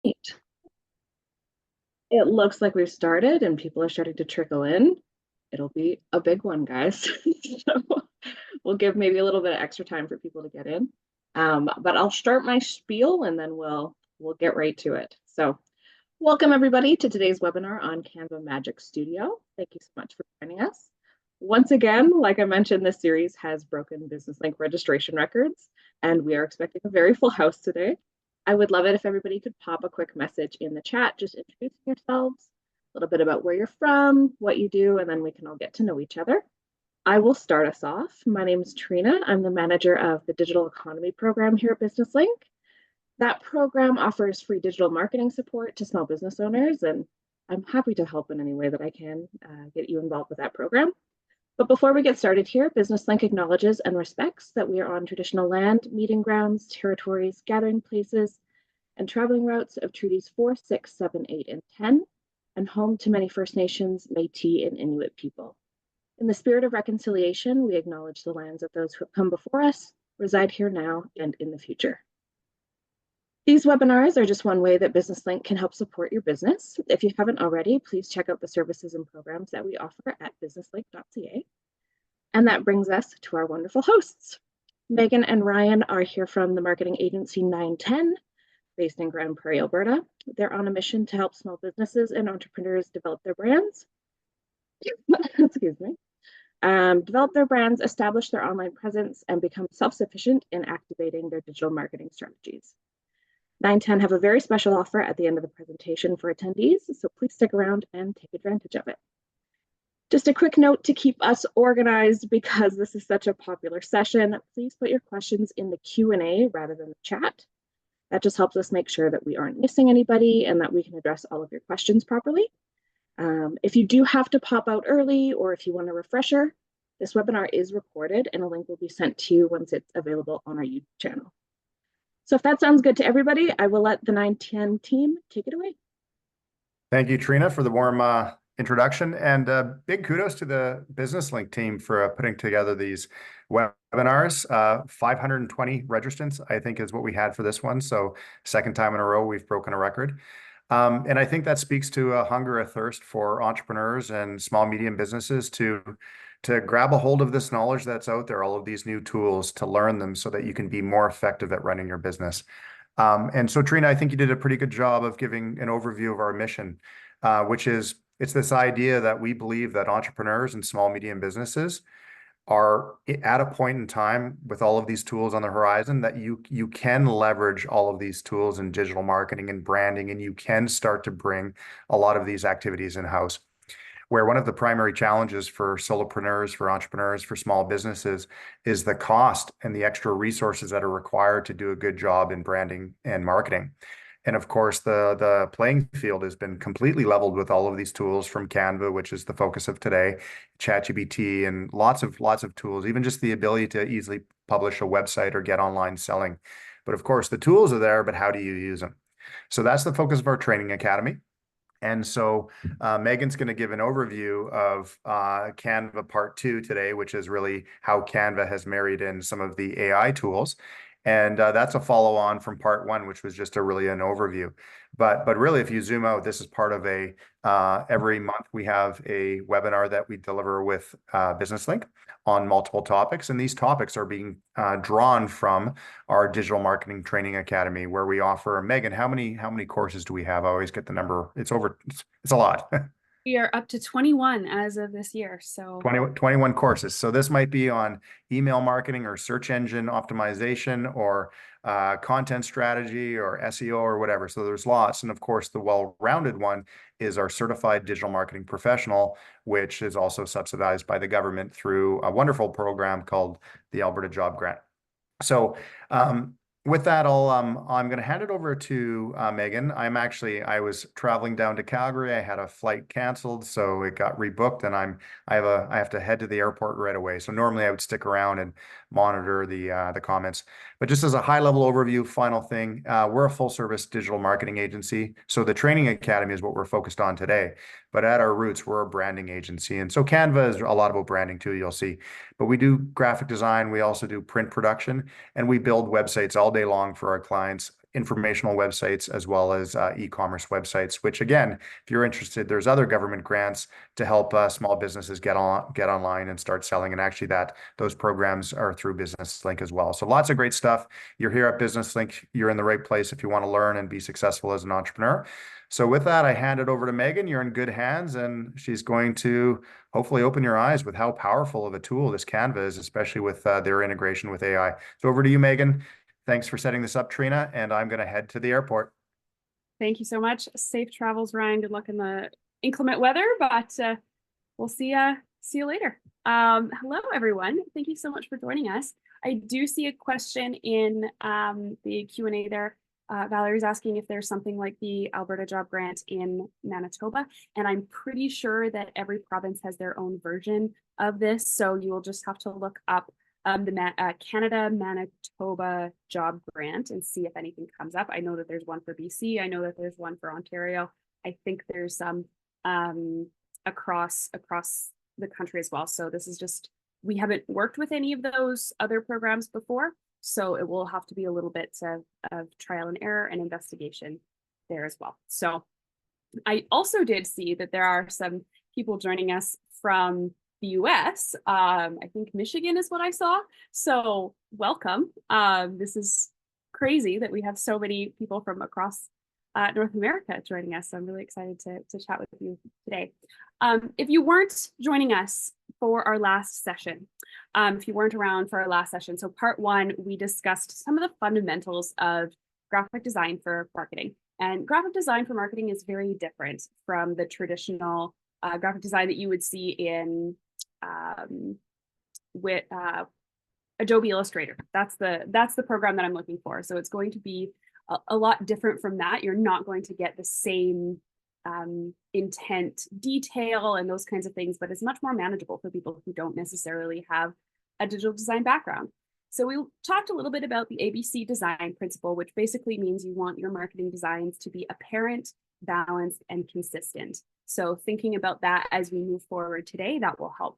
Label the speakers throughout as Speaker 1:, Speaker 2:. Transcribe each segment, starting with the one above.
Speaker 1: Neat. It looks like we've started and people are starting to trickle in. It'll be a big one, guys. So we'll give maybe a little bit of extra time for people to get in. But I'll start my spiel and then we'll get right to it. So welcome everybody to today's webinar on Canva Magic Studio. Thank you so much for joining us. Once again, like I mentioned, this series has broken Business Link registration records, and we are expecting a very full house today. I would love it if everybody could pop a quick message in the chat, just introducing yourselves, a little bit about where you're from, what you do, and then we can all get to know each other. I will start us off. My name is Trina. I'm the manager of the Digital Economy program here at Business Link. That program offers free digital marketing support to small business owners, and I'm happy to help in any way that I can get you involved with that program. But before we get started here, Business Link acknowledges and respects that we are on traditional land, meeting grounds, territories, gathering places, and traveling routes of treaties 4, 6, 7, 8, and 10, and home to many First Nations, Métis, and Inuit people. In the spirit of reconciliation, we acknowledge the lands of those who have come before us, reside here now, and in the future. These webinars are just one way that Business Link can help support your business. If you haven't already, please check out the services and programs that we offer at businesslink.ca. And that brings us to our wonderful hosts. Megan and Ryan are here from the marketing agency 910, based in Grand Prairie, Alberta. They're on a mission to help small businesses and entrepreneurs develop their brands. Excuse me. Develop their brands, establish their online presence, and become self-sufficient in activating their digital marketing strategies. 910 have a very special offer at the end of the presentation for attendees, so please stick around and take advantage of it. Just a quick note to keep us organized, because this is such a popular session, please put your questions in the Q&A rather than the chat. That just helps us make sure that we aren't missing anybody and that we can address all of your questions properly. If you do have to pop out early, or if you want a refresher, this webinar is recorded and a link will be sent to you once it's available on our YouTube channel. So if that sounds good to everybody, I will let the 910 team take it away.
Speaker 2: Thank you, Trina, for the warm introduction, and big kudos to the Business Link team for putting together these webinars. 520 registrants, I think, is what we had for this one. So second time in a row, we've broken a record. And I think that speaks to a hunger, a thirst for entrepreneurs and small, medium businesses to grab a hold of this knowledge that's out there, all of these new tools, to learn them so that you can be more effective at running your business. And so, Trina, I think you did a pretty good job of giving an overview of our mission, which is, it's this idea that we believe that entrepreneurs and small, medium businesses are at a point in time with all of these tools on the horizon that you can leverage all of these tools in digital marketing and branding, and you can start to bring a lot of these activities in-house. Where one of the primary challenges for solopreneurs, for entrepreneurs, for small businesses is the cost and the extra resources that are required to do a good job in branding and marketing. And of course, the playing field has been completely leveled with all of these tools, from Canva, which is the focus of today, ChatGPT, and lots of tools, even just the ability to easily publish a website or get online selling. But of course, the tools are there, but how do you use them? So that's the focus of our training academy. And so Megan's going to give an overview of Canva Part 2 today, which is really how Canva has married in some of the AI tools. And that's a follow on from Part 1, which was just really an overview. But really, if you zoom out, this is part of a every month we have a webinar that we deliver with Business Link on multiple topics. And these topics are being drawn from our Digital Marketing Training Academy, where we offer, Megan, how many courses do we have? I always get the number. It's a lot.
Speaker 3: We are up to 21 as of this year. So
Speaker 2: 21 courses. So this might be on email marketing or search engine optimization or content strategy or SEO or whatever. So there's lots. And of course, the well-rounded one is our certified digital marketing professional, which is also subsidized by the government through a wonderful program called the Alberta Job Grant. So with that, I'm going to hand it over to Megan. I was traveling down to Calgary. I had a flight canceled, so it got rebooked, and I have to head to the airport right away. So normally I would stick around and monitor the comments. But just as a high-level overview, final thing, we're a full-service digital marketing agency. So the training academy is what we're focused on today. But at our roots, we're a branding agency. And so Canva is a lot about branding too, you'll see. But we do graphic design. We also do print production, and we build websites all day long for our clients informational websites as well as e-commerce websites, which again, if you're interested, there's other government grants to help small businesses get online and start selling. And actually those programs are through Business Link as well. So lots of great stuff. You're here at Business Link. You're in the right place if you want to learn and be successful as an entrepreneur. So with that, I hand it over to Megan. You're in good hands, and she's going to hopefully open your eyes with how powerful of a tool this Canva is, especially with their integration with AI. So over to you, Megan. Thanks for setting this up, Trina, and I'm going to head to the airport.
Speaker 3: Thank you so much. Safe travels, Ryan. Good luck in the inclement weather, but we'll see you later. Hello, everyone. Thank you so much for joining us. I do see a question in the Q&A there. Valerie's asking if there's something like the Alberta Job Grant in Manitoba, and I'm pretty sure that every province has their own version of this, so you will just have to look up the Canada Manitoba Job Grant and see if anything comes up. I know that there's one for BC. I know that there's one for Ontario. I think there's some across the country as well. So this is just, we haven't worked with any of those other programs before, so it will have to be a little bit of trial and error and investigation there as well. So I also did see that there are some people joining us from the US. I think Michigan is what I saw. So welcome. This is crazy that we have so many people from across North America joining us. So I'm really excited to chat with you today. If you weren't joining us for our last session, if you weren't around for our last session, so part one, we discussed some of the fundamentals of graphic design for marketing. And graphic design for marketing is very different from the traditional graphic design that you would see in with Adobe Illustrator. That's the program that I'm looking for. So it's going to be a lot different from that. You're not going to get the same intent, detail, and those kinds of things, but it's much more manageable for people who don't necessarily have a digital design background. So we talked a little bit about the ABC design principle, which basically means you want your marketing designs to be apparent, balanced, and consistent. So thinking about that as we move forward today, that will help.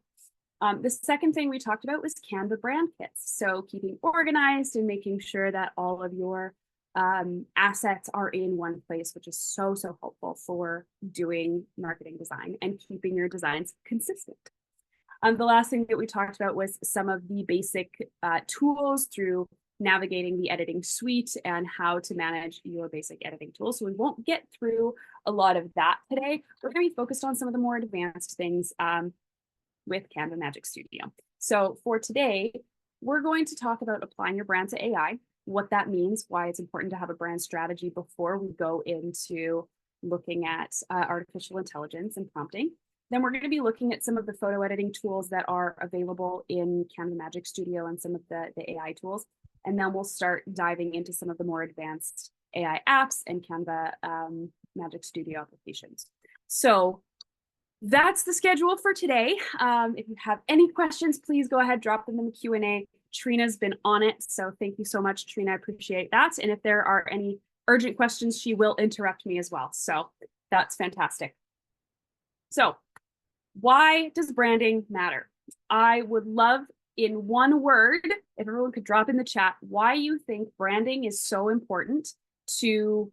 Speaker 3: The second thing we talked about was Canva brand kits. So keeping organized and making sure that all of your assets are in one place, which is so helpful for doing marketing design and keeping your designs consistent. The last thing that we talked about was some of the basic tools through navigating the editing suite and how to manage your basic editing tools. So we won't get through a lot of that today. We're going to be focused on some of the more advanced things with Canva Magic Studio. So for today, we're going to talk about applying your brand to AI, what that means, why it's important to have a brand strategy before we go into looking at artificial intelligence and prompting. Then we're going to be looking at some of the photo editing tools that are available in Canva Magic Studio and some of the AI tools. And then we'll start diving into some of the more advanced AI apps and Canva Magic Studio applications. So that's the schedule for today. If you have any questions, please go ahead, drop them in the Q&A. Trina's been on it, so thank you so much, Trina. I appreciate that. And if there are any urgent questions, she will interrupt me as well. So that's fantastic. So why does branding matter? I would love, in one word, if everyone could drop in the chat, why you think branding is so important to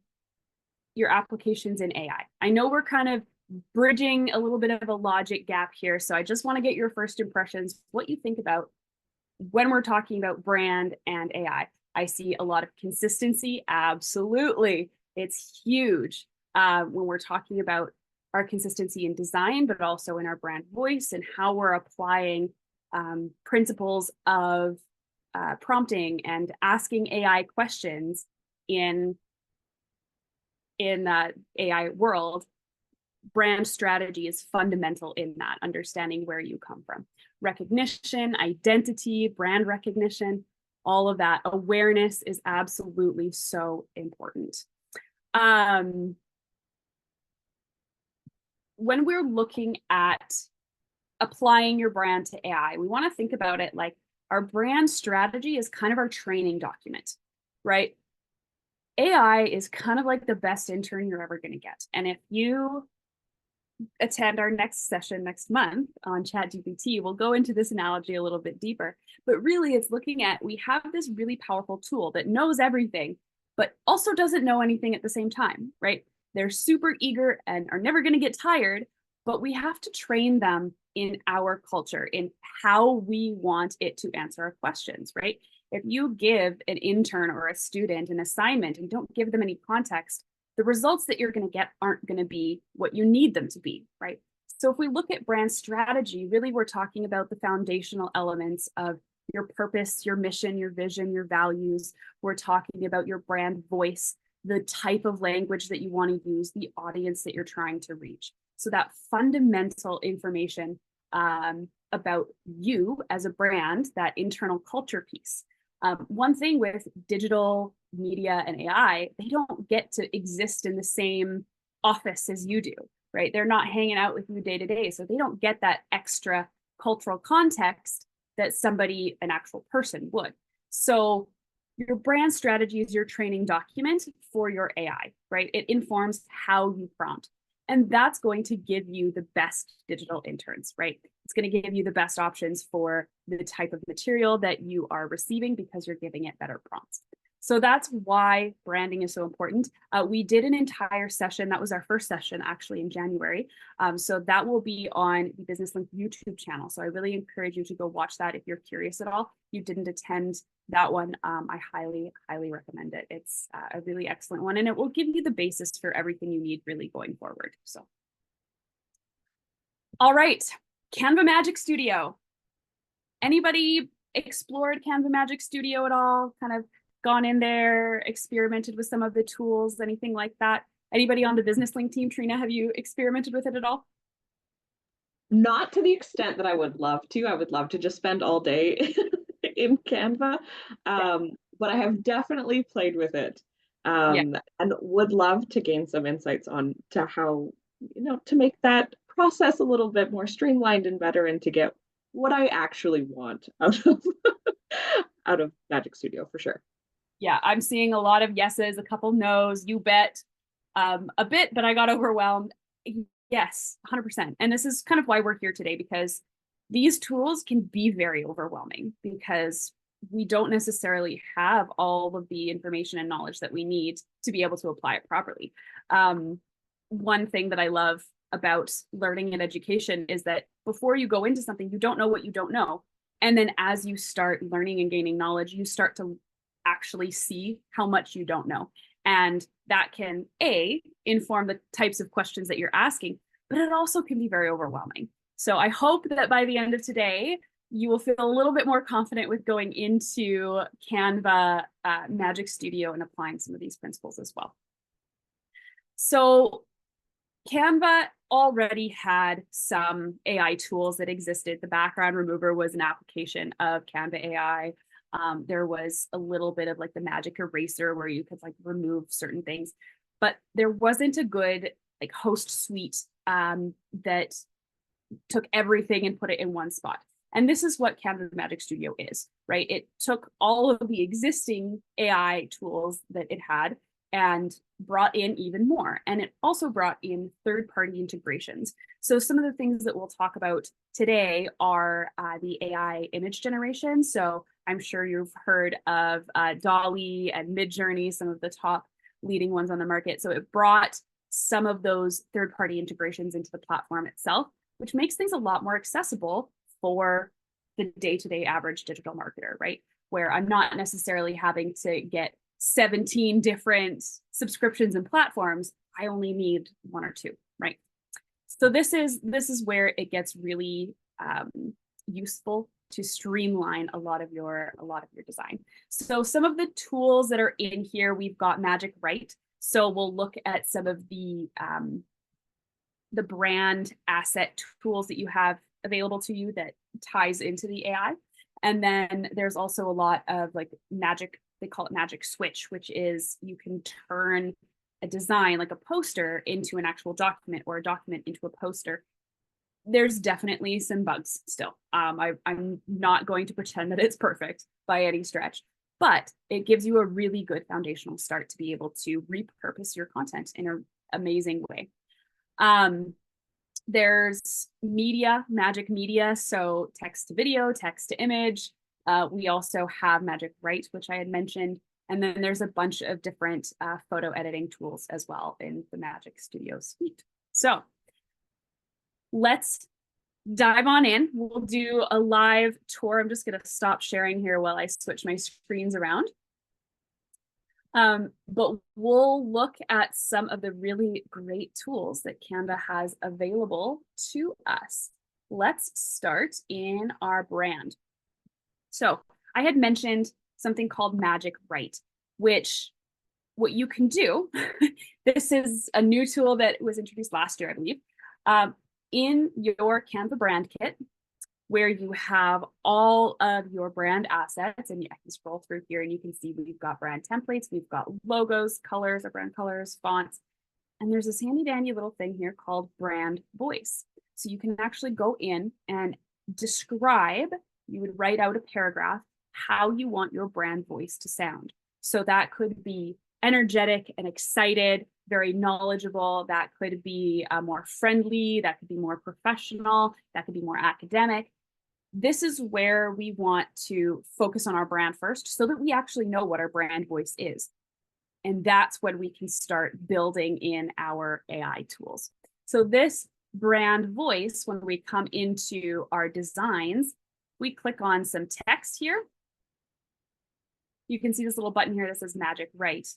Speaker 3: your applications in AI. I know we're kind of bridging a little bit of a logic gap here, so I just want to get your first impressions, what you think about when we're talking about brand and AI. I see a lot of consistency. Absolutely. It's huge when we're talking about our consistency in design, but also in our brand voice and how we're applying principles of prompting and asking AI questions in the AI world. Brand strategy is fundamental in that, understanding where you come from. Recognition, identity, brand recognition, all of that. Awareness is absolutely so important. When we're looking at applying your brand to AI, we want to think about it like our brand strategy is kind of our training document, right? AI is kind of like the best intern you're ever going to get. And if you attend our next session next month on ChatGPT, we'll go into this analogy a little bit deeper. But really, it's looking at, we have this really powerful tool that knows everything, but also doesn't know anything at the same time, right? They're super eager and are never going to get tired, but we have to train them in our culture, in how we want it to answer our questions, right? If you give an intern or a student an assignment and don't give them any context, the results that you're going to get aren't going to be what you need them to be, right? So if we look at brand strategy, really we're talking about the foundational elements of your purpose, your mission, your vision, your values. We're talking about your brand voice, the type of language that you want to use, the audience that you're trying to reach. So that fundamental information about you as a brand, that internal culture piece. One thing with digital media and AI, they don't get to exist in the same office as you do, right? They're not hanging out with you day to day. So they don't get that extra cultural context that somebody, an actual person would. So your brand strategy is your training document for your AI, right? It informs how you prompt. And that's going to give you the best digital interns, right? It's going to give you the best options for the type of material that you are receiving because you're giving it better prompts. So that's why branding is so important. We did an entire session. That was our first session actually in January. So that will be on the Business Link YouTube channel. So I really encourage you to go watch that if you're curious at all. If you didn't attend that one, I highly, highly recommend it. It's a really excellent one, and it will give you the basis for everything you need really going forward. So, all right, Canva Magic Studio. Anybody explored Canva Magic Studio at all? Kind of gone in there, experimented with some of the tools, anything like that? Anybody on the Business Link team, Trina, have you experimented with it at all?
Speaker 1: Not to the extent that I would love to. I would love to just spend all day in Canva. But I have definitely played with it,
Speaker 3: Yeah.
Speaker 1: and would love to gain some insights on to how, to make that process a little bit more streamlined and better, and to get what I actually want out of out of Magic Studio for sure.
Speaker 3: Yeah, I'm seeing a lot of yeses, a couple no's, you bet, a bit, but I got overwhelmed. Yes, 100%. And this is kind of why we're here today, because these tools can be very overwhelming because we don't necessarily have all of the information and knowledge that we need to be able to apply it properly. One thing that I love about learning and education is that before you go into something, you don't know what you don't know. And then as you start learning and gaining knowledge, you start to actually see how much you don't know. And that can inform the types of questions that you're asking, but it also can be very overwhelming. So I hope that by the end of today, you will feel a little bit more confident with going into Canva Magic Studio and applying some of these principles as well. So Canva already had some AI tools that existed. The background remover was an application of Canva AI. There was a little bit of like the magic eraser where you could like remove certain things, but there wasn't a good like host suite that took everything and put it in one spot. And this is what Canva Magic Studio is, right? It took all of the existing AI tools that it had and brought in even more. And it also brought in third-party integrations. So some of the things that we'll talk about today are the AI image generation. So I'm sure you've heard of Dolly and Midjourney, some of the top leading ones on the market. So it brought some of those third-party integrations into the platform itself, which makes things a lot more accessible for the day-to-day average digital marketer, right? Where I'm not necessarily having to get 17 different subscriptions and platforms. I only need one or two, right? So this is where it gets really useful to streamline a lot of your design. So some of the tools that are in here, we've got Magic Write. So we'll look at some of the brand asset tools that you have available to you that ties into the AI. And then there's also a lot of like magic, they call it Magic Switch, which is you can turn a design like a poster into an actual document or a document into a poster. There's definitely some bugs still. I'm not going to pretend that it's perfect by any stretch, but it gives you a really good foundational start to be able to repurpose your content in an amazing way. There's media, Magic Media, so text to video, text to image. We also have Magic Write, which I had mentioned. And then there's a bunch of different photo editing tools as well in the Magic Studio suite. So let's dive on in. We'll do a live tour. I'm just going to stop sharing here while I switch my screens around. But we'll look at some of the really great tools that Canva has available to us. Let's start in our brand. So I had mentioned something called Magic Write, which what you can do, this is a new tool that was introduced last year, I believe, in your Canva brand kit, where you have all of your brand assets, and I can scroll through here and you can see we've got brand templates, we've got logos, colors, or brand colors, fonts, and there's this handy dandy little thing here called brand voice. So you can actually go in and describe, you would write out a paragraph, how you want your brand voice to sound. So that could be energetic and excited, very knowledgeable. That could be more friendly. That could be more professional. That could be more academic. This is where we want to focus on our brand first so that we actually know what our brand voice is. And that's when we can start building in our AI tools. So this brand voice, when we come into our designs, we click on some text here. You can see this little button here that says Magic Write.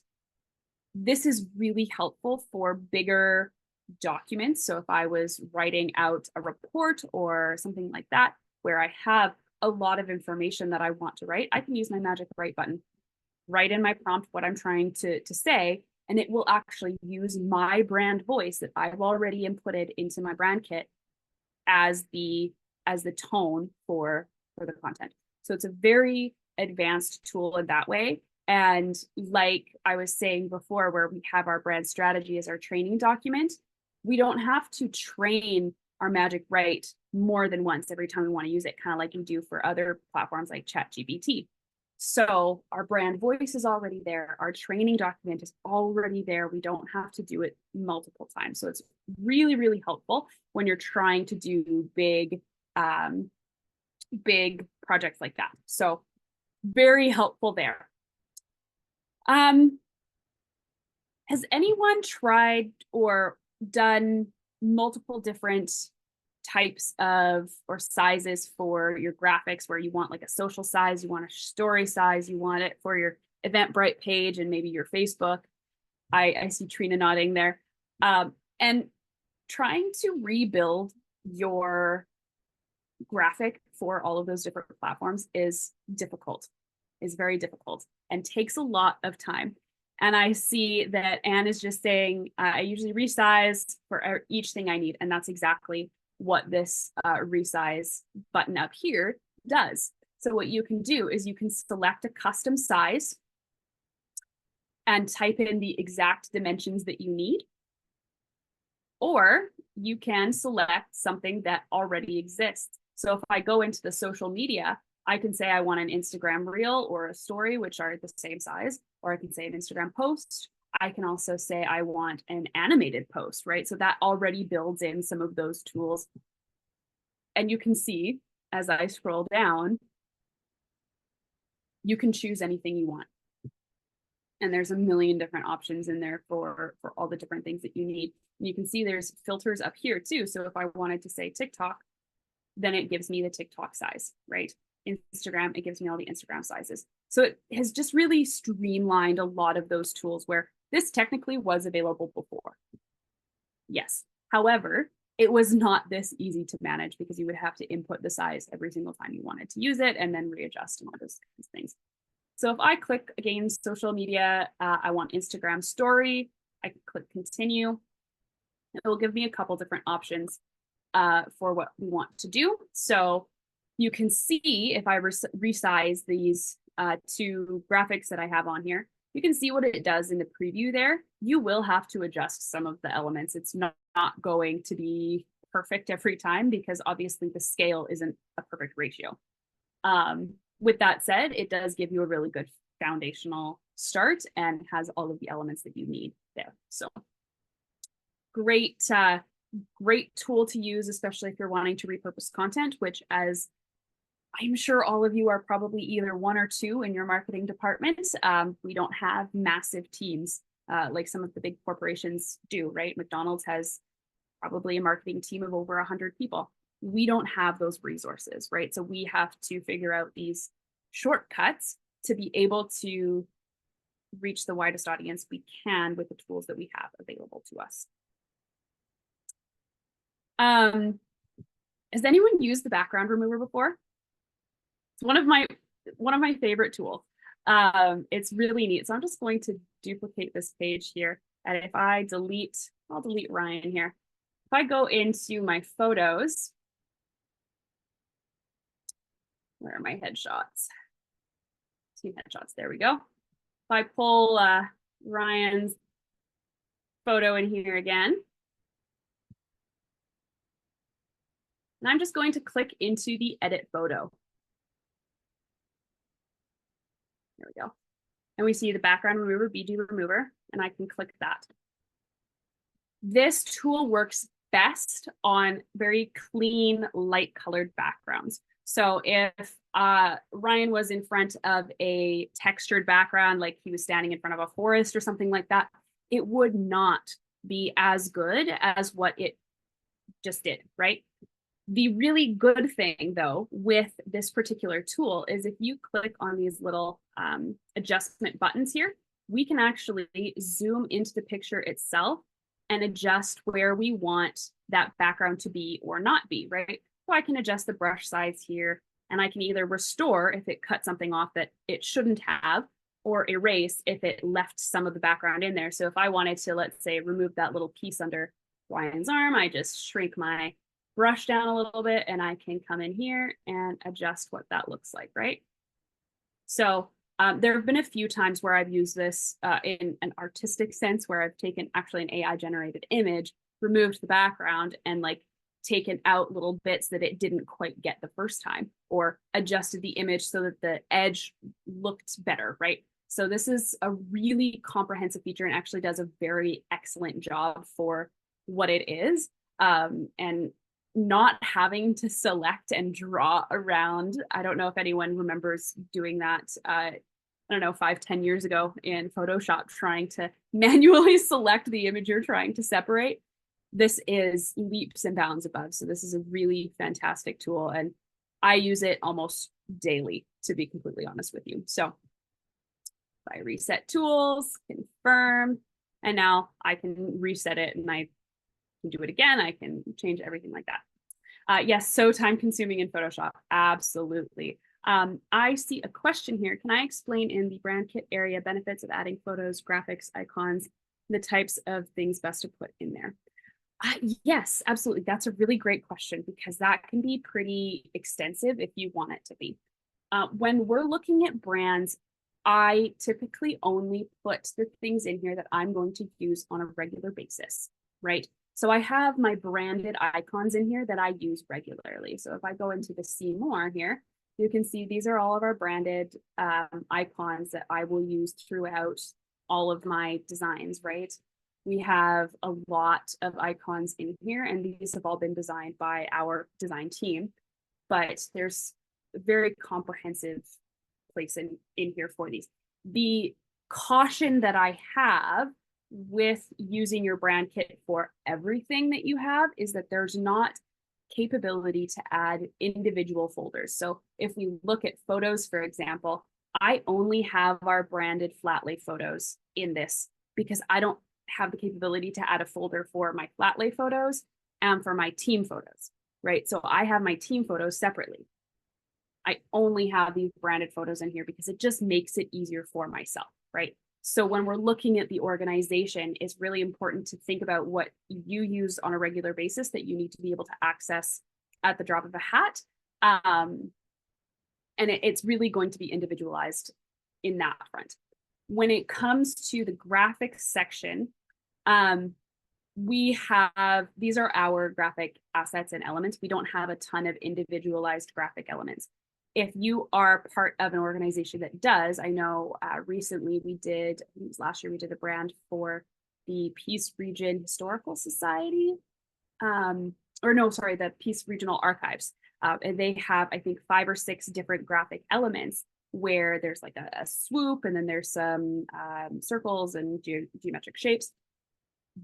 Speaker 3: This is really helpful for bigger documents. So if I was writing out a report or something like that, where I have a lot of information that I want to write, I can use my Magic Write button, write in my prompt what I'm trying to say, and it will actually use my brand voice that I've already inputted into my brand kit as the tone for the content. So it's a very advanced tool in that way. And like I was saying before, where we have our brand strategy as our training document, we don't have to train our Magic Write more than once every time we want to use it, kind of like you do for other platforms like ChatGPT. So our brand voice is already there. Our training document is already there. We don't have to do it multiple times. So it's really, really helpful when you're trying to do big projects like that. So very helpful there. Has anyone tried or done multiple different types of or sizes for your graphics, where you want like a social size, you want a story size, you want it for your Eventbrite page and maybe your Facebook? I see Trina nodding there. And trying to rebuild your graphic for all of those different platforms is difficult, is very difficult, and takes a lot of time. And I see that Anne is just saying, I usually resize for each thing I need. And that's exactly what this resize button up here does. So what you can do is you can select a custom size and type in the exact dimensions that you need. Or you can select something that already exists. So if I go into the social media, I can say I want an Instagram reel or a story, which are the same size, or I can say an Instagram post. I can also say I want an animated post, right? So that already builds in some of those tools. And you can see as I scroll down, you can choose anything you want. And there's a million different options in there for all the different things that you need. And you can see there's filters up here too. So if I wanted to say TikTok, then it gives me the TikTok size, right? Instagram, it gives me all the Instagram sizes. So it has just really streamlined a lot of those tools where this technically was available before. Yes. However, it was not this easy to manage because you would have to input the size every single time you wanted to use it and then readjust and all those things. So if I click again, social media, I want Instagram story, I can click continue. It will give me a couple different options for what we want to do. So you can see if I resize these two graphics that I have on here, you can see what it does in the preview there. You will have to adjust some of the elements. It's not going to be perfect every time because obviously the scale isn't a perfect ratio. With that said, it does give you a really good foundational start and has all of the elements that you need there. So great tool to use, especially if you're wanting to repurpose content, which as I'm sure all of you are probably either one or two in your marketing department. We don't have massive teams like some of the big corporations do, right? McDonald's has probably a marketing team of over 100 people. We don't have those resources, right? So we have to figure out these shortcuts to be able to reach the widest audience we can with the tools that we have available to us. Has anyone used the background remover before? It's one of my favorite tools. It's really neat. So I'm just going to duplicate this page here. And if I delete, I'll delete Ryan here. If I go into my photos, where are my headshots? Team headshots, there we go. If I pull Ryan's photo in here again, and I'm just going to click into the edit photo. There we go. And we see the background remover, BG remover, and I can click that. This tool works best on very clean, light colored backgrounds. So if Ryan was in front of a textured background, like he was standing in front of a forest or something like that, it would not be as good as what it just did, right? The really good thing, though, with this particular tool is if you click on these little adjustment buttons here, we can actually zoom into the picture itself and adjust where we want that background to be or not be, right? So I can adjust the brush size here, and I can either restore if it cut something off that it shouldn't have, or erase if it left some of the background in there. So if I wanted to, let's say, remove that little piece under Ryan's arm, I just shrink my brush down a little bit and I can come in here and adjust what that looks like, right? So there have been a few times where I've used this in an artistic sense, where I've taken actually an AI generated image, removed the background, and like taken out little bits that it didn't quite get the first time, or adjusted the image so that the edge looked better, right? So this is a really comprehensive feature and actually does a very excellent job for what it is. And not having to select and draw around. I don't know if anyone remembers doing that, I don't know, 5-10 years ago in Photoshop, trying to manually select the image you're trying to separate. This is leaps and bounds above. So this is a really fantastic tool, and I use it almost daily, to be completely honest with you. So if I reset tools, confirm, and now I can reset it and I can do it again. I can change everything like that. Yes, so time consuming in Photoshop. Absolutely. I see a question here. Can I explain in the brand kit area benefits of adding photos, graphics, icons, the types of things best to put in there? Yes, absolutely. That's a really great question, because that can be pretty extensive if you want it to be. When we're looking at brands, I typically only put the things in here that I'm going to use on a regular basis, right? So I have my branded icons in here that I use regularly. So if I go into the see more here, you can see these are all of our branded icons that I will use throughout all of my designs, right? We have a lot of icons in here, and these have all been designed by our design team, but there's a very comprehensive place in here for these. The caution that I have with using your brand kit for everything that you have is that there's not capability to add individual folders. So if we look at photos, for example, I only have our branded flat lay photos in this because I don't have the capability to add a folder for my flat lay photos and for my team photos, right? So I have my team photos separately. I only have these branded photos in here because it just makes it easier for myself, right? So when we're looking at the organization, it's really important to think about what you use on a regular basis that you need to be able to access at the drop of a hat. And it's really going to be individualized in that front. When it comes to the graphics section, we have, these are our graphic assets and elements. We don't have a ton of individualized graphic elements. If you are part of an organization that does, I know recently we did, I think it was last year, we did a brand for the Peace Region Historical Society, or no, sorry, the Peace Regional Archives. And they have, I think, 5 or 6 different graphic elements where there's like a swoop, and then there's some circles and geometric shapes.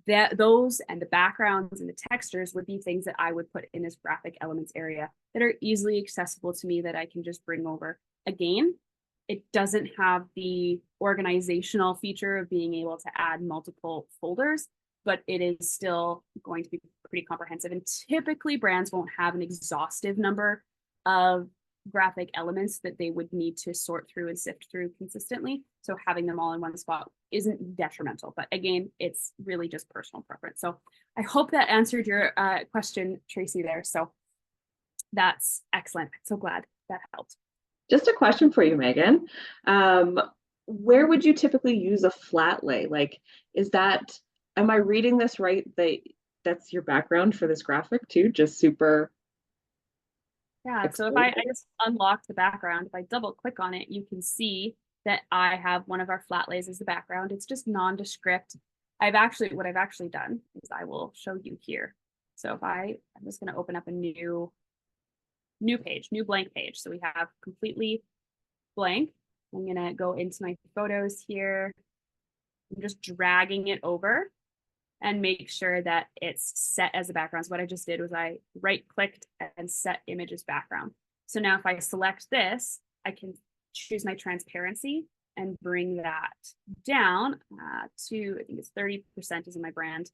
Speaker 3: That those and the backgrounds and the textures would be things that I would put in this graphic elements area that are easily accessible to me that I can just bring over. Again, it doesn't have the organizational feature of being able to add multiple folders, but it is still going to be pretty comprehensive. And typically brands won't have an exhaustive number of graphic elements that they would need to sort through and sift through consistently. So having them all in one spot isn't detrimental, but again, it's really just personal preference. So I hope that answered your question, Tracy, there. So that's excellent. I'm so glad that helped.
Speaker 1: Just a question for you, Megan. Where would you typically use a flat lay? Like, am I reading this right? That's your background for this graphic too, just super.
Speaker 3: Yeah, so if I just unlock the background, if I double click on it, you can see that I have one of our flat lays as the background. It's just nondescript. What I've actually done is I will show you here. So if I'm just going to open up a new page, new blank page. So we have completely blank. I'm going to go into my photos here. I'm just dragging it over and make sure that it's set as a background. So what I just did was I right-clicked and set image as background. So now if I select this, I can choose my transparency and bring that down to, I think it's 30% is in my brand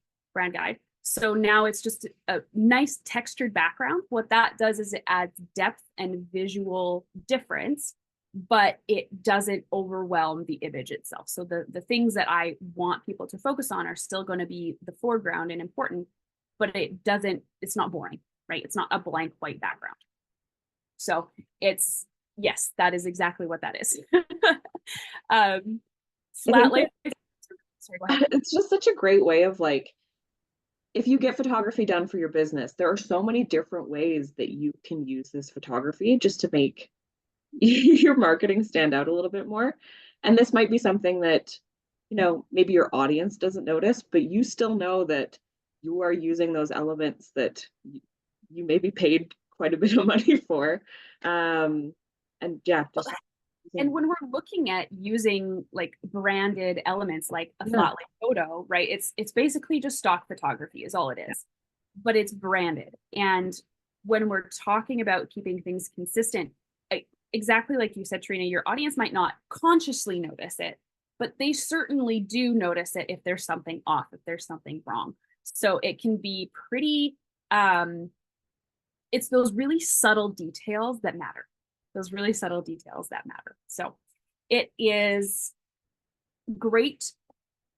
Speaker 3: guide. So now it's just a nice textured background. What that does is it adds depth and visual difference, but it doesn't overwhelm the image itself. So the things that I want people to focus on are still going to be the foreground and important, but it's not boring, right? It's not a blank white background. So yes, that is exactly what that is. Flat layer. Sorry, go ahead.
Speaker 1: It's just such a great way of like, if you get photography done for your business, there are so many different ways that you can use this photography just to make your marketing stand out a little bit more. And this might be something that, maybe your audience doesn't notice, but you still know that you are using those elements that you maybe paid quite a bit of money for. And yeah, just.
Speaker 3: And when we're looking at using like branded elements like a flat lay photo, right? It's basically just stock photography is all it is, but it's branded. And when we're talking about keeping things consistent, exactly like you said, Trina, your audience might not consciously notice it, but they certainly do notice it if there's something off, if there's something wrong. So it can be pretty, it's those really subtle details that matter. So it is great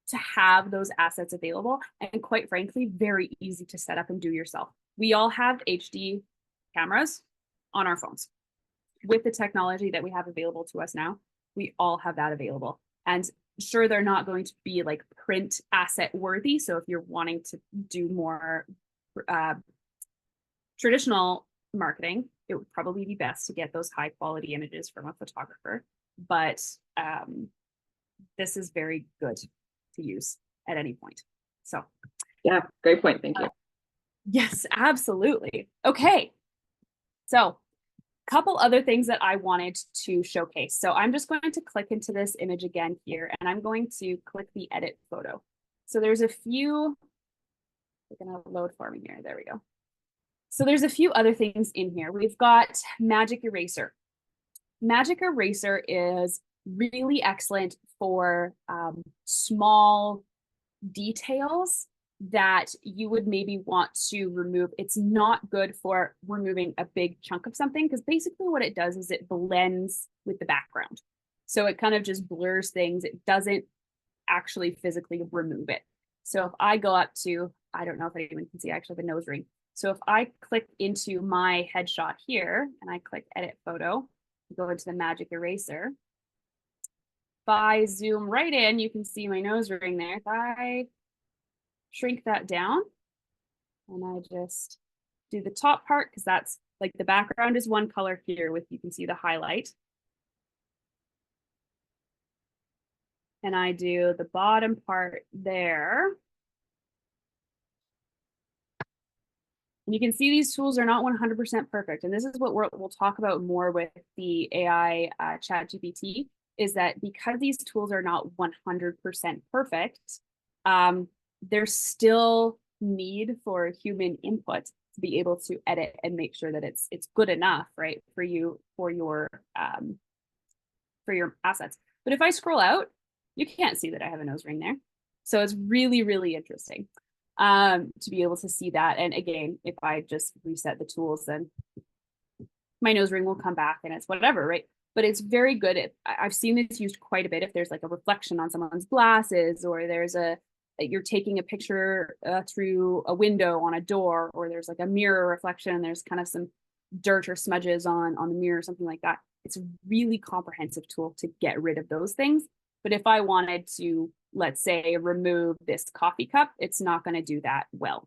Speaker 3: to have those assets available, and quite frankly, very easy to set up and do yourself. We all have HD cameras on our phones. With the technology that we have available to us now, we all have that available. And sure, they're not going to be like print asset worthy. So if you're wanting to do more traditional marketing, it would probably be best to get those high quality images from a photographer. But this is very good to use at any point. So
Speaker 1: yeah, great point. Thank you.
Speaker 3: Yes, absolutely. Okay. So couple other things that I wanted to showcase. So I'm just going to click into this image again here, and I'm going to click the edit photo. So there's a few, they're going to load for me here. There we go. So there's a few other things in here. We've got Magic Eraser. Magic Eraser is really excellent for small details that you would maybe want to remove. It's not good for removing a big chunk of something, because basically what it does is it blends with the background. So it kind of just blurs things. It doesn't actually physically remove it. So if I go up to, I don't know if anyone can see, I actually have a nose ring. So if I click into my headshot here and I click edit photo, go into the Magic Eraser. If I zoom right in, you can see my nose ring there. If I shrink that down and I just do the top part, because that's like the background is one color here with, you can see the highlight. And I do the bottom part there. And you can see these tools are not 100% perfect. And this is what we'll talk about more with the AI chat GPT, is that because these tools are not 100% perfect, there's still need for human input to be able to edit and make sure that it's good enough, right, for you, for your assets. But if I scroll out, you can't see that I have a nose ring there. So it's really, really interesting to be able to see that. And again, if I just reset the tools, then my nose ring will come back and it's whatever, right? But it's very good. I've seen this used quite a bit if there's like a reflection on someone's glasses, or there's you're taking a picture through a window on a door, or there's like a mirror reflection and there's kind of some dirt or smudges on the mirror, something like that. It's a really comprehensive tool to get rid of those things. But if I wanted to, let's say, remove this coffee cup, it's not going to do that well.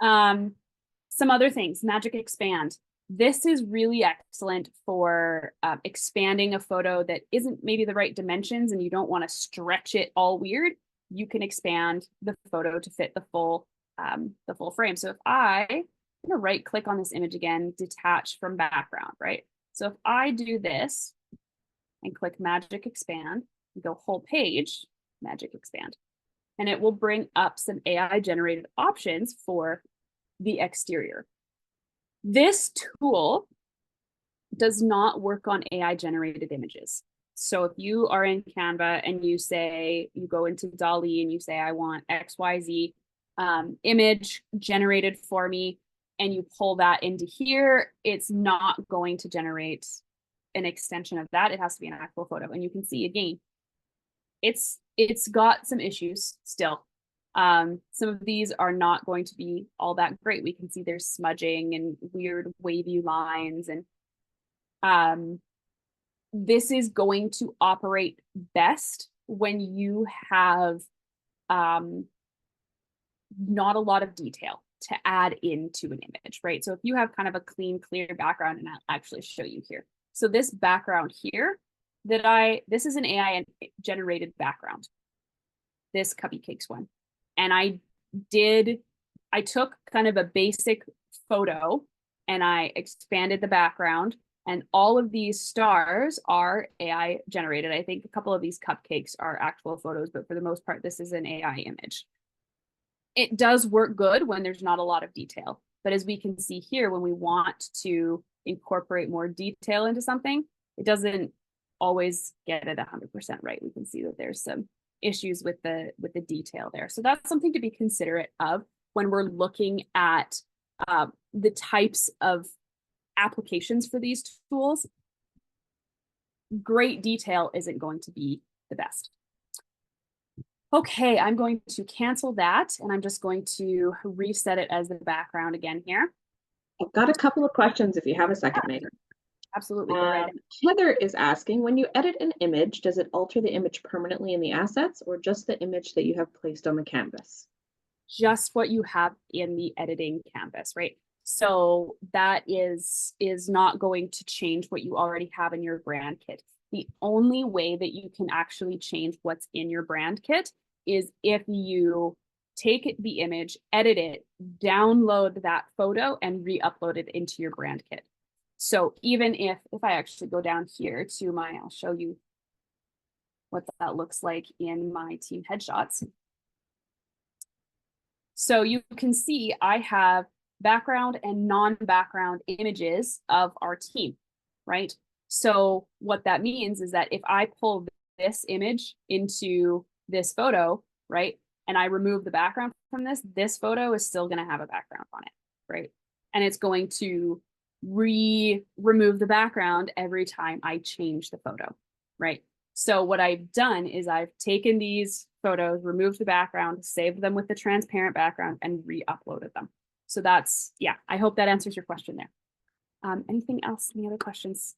Speaker 3: Some other things, Magic Expand. This is really excellent for expanding a photo that isn't maybe the right dimensions and you don't want to stretch it all weird. You can expand the photo to fit the full frame. So if I'm going to right click on this image again, detach from background, right? So if I do this and click Magic Expand, and go whole page, Magic Expand, and it will bring up some AI generated options for the exterior. This tool does not work on AI generated images. So if you are in Canva and you go into DALL-E and you say, I want XYZ image generated for me, and you pull that into here, it's not going to generate an extension of that. It has to be an actual photo. And you can see again, it's got some issues still. Some of these are not going to be all that great. We can see there's smudging and weird wavy lines, and this is going to operate best when you have not a lot of detail to add into an image, right? So if you have kind of a clean, clear background, and I'll actually show you here. So this background here this is an AI generated background, this cupcakes one. And I took kind of a basic photo and I expanded the background, and all of these stars are AI generated. I think a couple of these cupcakes are actual photos, but for the most part, this is an AI image. It does work good when there's not a lot of detail. But as we can see here, when we want to incorporate more detail into something, it doesn't always get it 100% right. We can see that there's some issues with the detail there. So that's something to be considerate of when we're looking at the types of applications for these tools. Great detail isn't going to be the best. Okay, I'm going to cancel that, and I'm just going to reset it as the background again here.
Speaker 1: I've got a couple of questions if you have a second, Megan.
Speaker 3: Absolutely. Go right ahead.
Speaker 1: Heather is asking, when you edit an image, does it alter the image permanently in the assets, or just the image that you have placed on the canvas?
Speaker 3: Just what you have in the editing canvas, right? So that is not going to change what you already have in your brand kit. The only way that you can actually change what's in your brand kit is if you take the image, edit it, download that photo, and re-upload it into your brand kit. So even if I actually go down here to I'll show you what that looks like in my team headshots. So you can see I have background and non-background images of our team, right? So what that means is that if I pull this image into this photo, right, and I remove the background from this photo is still going to have a background on it, right? And it's going to remove the background every time I change the photo, right? So what I've done is I've taken these photos, removed the background, saved them with the transparent background, and re-uploaded them. So that's, yeah, I hope that answers your question there. Anything else? Any other questions?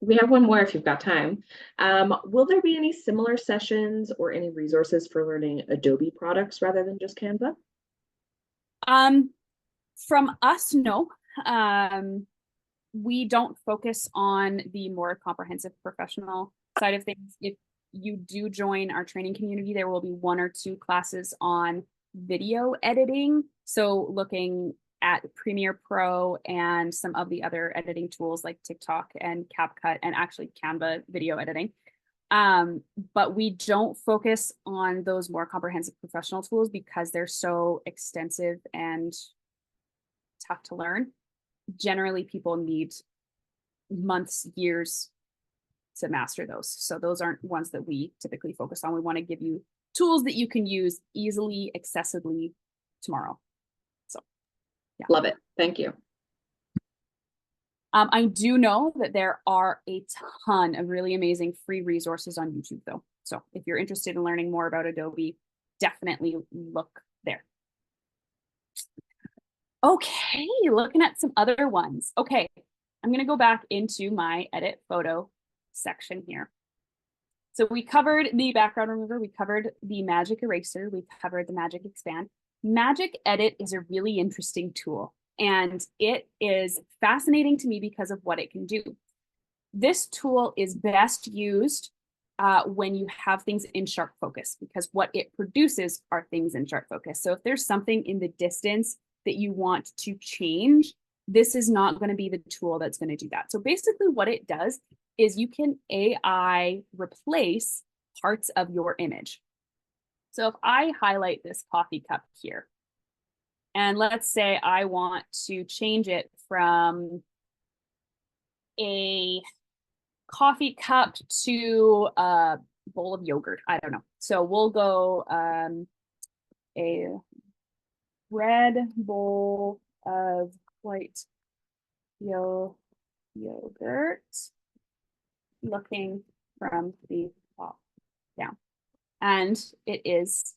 Speaker 1: We have one more if you've got time. Will there be any similar sessions or any resources for learning Adobe products rather than just Canva?
Speaker 3: From us, no. We don't focus on the more comprehensive professional side of things. If you do join our training community, there will be 1 or 2 classes on video editing. So looking at Premiere Pro and some of the other editing tools like TikTok and CapCut and actually Canva video editing. But we don't focus on those more comprehensive professional tools because they're so extensive and tough to learn. Generally, people need months, years to master those. So those aren't ones that we typically focus on. We want to give you tools that you can use easily, accessibly tomorrow. So yeah.
Speaker 1: Love it. Thank you.
Speaker 3: I do know that there are a ton of really amazing free resources on YouTube though. So if you're interested in learning more about Adobe, definitely look there. Okay, looking at some other ones. Okay, I'm gonna go back into my edit photo section here. So we covered the background remover, we covered the magic eraser, we covered the magic expand. Magic edit is a really interesting tool, and it is fascinating to me because of what it can do. This tool is best used when you have things in sharp focus, because what it produces are things in sharp focus. So if there's something in the distance that you want to change, this is not going to be the tool that's going to do that. So basically what it does is you can AI replace parts of your image. So if I highlight this coffee cup here, and let's say I want to change it from a coffee cup to a bowl of yogurt. I don't know. So we'll go a red bowl of white yogurt, looking from the top down. And it is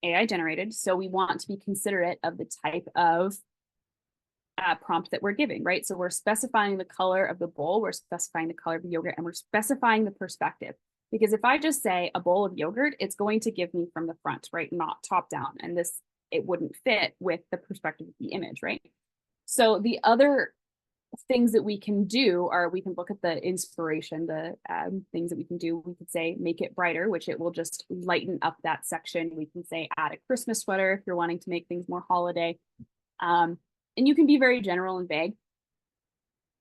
Speaker 3: AI generated. So we want to be considerate of the type of prompt that we're giving, right? So we're specifying the color of the bowl, we're specifying the color of the yogurt, and we're specifying the perspective. Because if I just say a bowl of yogurt, it's going to give me from the front, right? Not top down. And this, it wouldn't fit with the perspective of the image, right? So the other things that we can do are we can look at the inspiration, the things that we can do. We could say make it brighter, which it will just lighten up that section. We can say add a Christmas sweater if you're wanting to make things more holiday. And you can be very general and vague.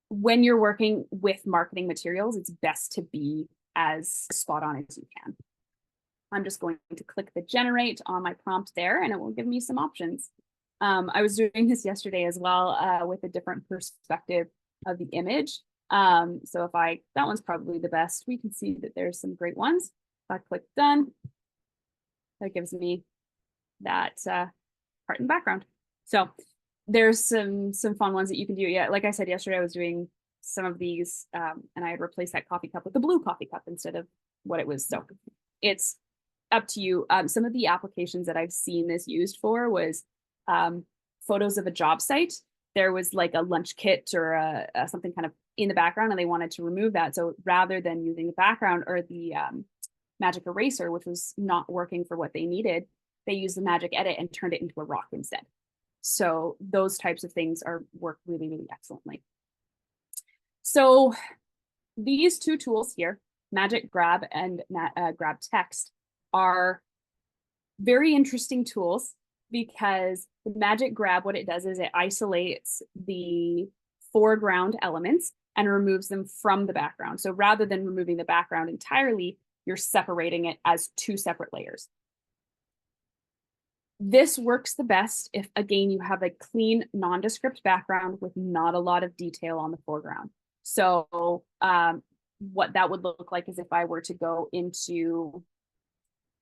Speaker 3: When you're working with marketing materials, it's best to be as spot on as you can. I'm just going to click the generate on my prompt there, and it will give me some options. I was doing this yesterday as well with a different perspective of the image. So if that one's probably the best. We can see that there's some great ones. If I click done, that gives me that part in the background. So there's some fun ones that you can do. Yeah, like I said yesterday, I was doing some of these and I had replaced that coffee cup with the blue coffee cup instead of what it was. So it's up to you. Some of the applications that I've seen this used for was photos of a job site. There was like a lunch kit or something kind of in the background, and they wanted to remove that. So rather than using the background or the magic eraser, which was not working for what they needed, they used the magic edit and turned it into a rock instead. So those types of things work really, really excellently. So these two tools here, Magic Grab and Grab Text, are very interesting tools because the Magic Grab, what it does is it isolates the foreground elements and removes them from the background. So rather than removing the background entirely, you're separating it as two separate layers. This works the best if, again, you have a clean, nondescript background with not a lot of detail on the foreground. So what that would look like is if I were to go into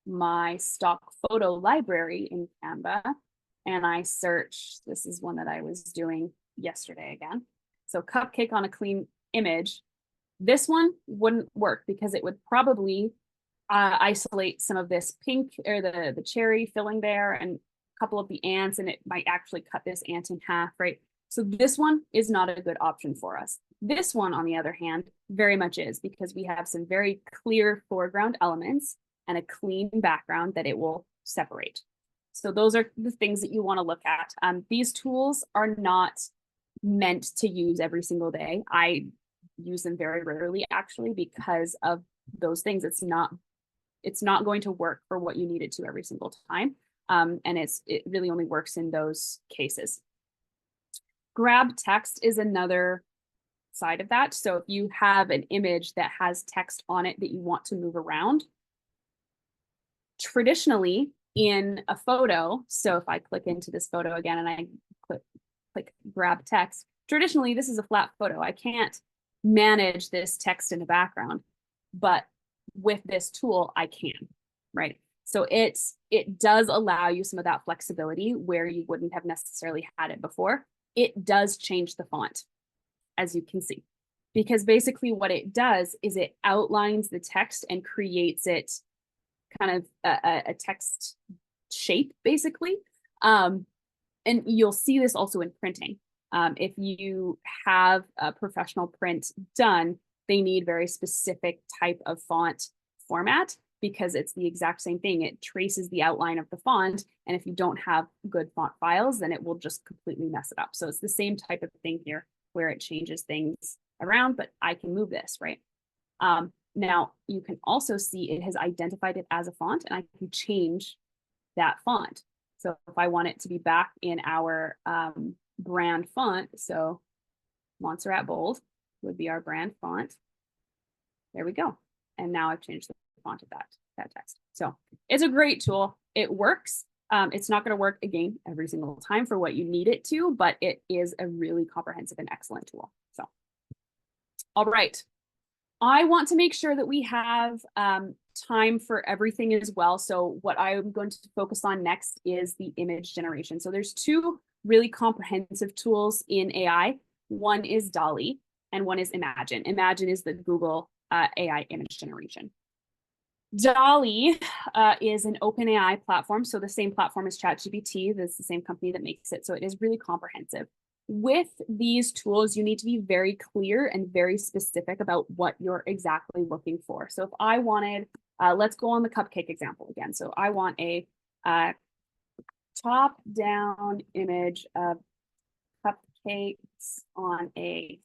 Speaker 3: my stock photo library in Canva and I search, this is one that I was doing yesterday again. So cupcake on a clean image. This one wouldn't work because it would probably isolate some of this pink or the cherry filling there and a couple of the ants, and it might actually cut this ant in half, right? So this one is not a good option for us. This one, on the other hand, very much is, because we have some very clear foreground elements and a clean background that it will separate. So those are the things that you want to look at. These tools are not meant to use every single day. I use them very rarely, actually, because of those things. It's not going to work for what you need it to every single time. And it really only works in those cases. Grab text is another side of that. So if you have an image that has text on it that you want to move around, traditionally in a photo, so if I click into this photo again and I click grab text, traditionally this is a flat photo. I can't manage this text in the background, but with this tool I can, right? So it does allow you some of that flexibility where you wouldn't have necessarily had it before. It does change the font, as you can see, because basically what it does is it outlines the text and creates it kind of a text shape, basically. And you'll see this also in printing. If you have a professional print done, they need very specific type of font format because it's the exact same thing. It traces the outline of the font. And if you don't have good font files, then it will just completely mess it up. So it's the same type of thing here where it changes things around, but I can move this, right? Now you can also see it has identified it as a font and I can change that font. So if I want it to be back in our brand font, so Montserrat Bold would be our brand font. There we go. And now I've changed the font of that text. So it's a great tool. It works. It's not going to work again every single time for what you need it to, but it is a really comprehensive and excellent tool. So, all right. I want to make sure that we have time for everything as well. So what I'm going to focus on next is the image generation. So there's two really comprehensive tools in AI. One is DALL-E and one is Imagine. Imagine is the Google AI image generation. DALL-E is an OpenAI platform. So the same platform as ChatGPT, that's the same company that makes it. So it is really comprehensive. With these tools, you need to be very clear and very specific about what you're exactly looking for. So if I wanted, let's go on the cupcake example again. So I want a top-down image of cupcakes on a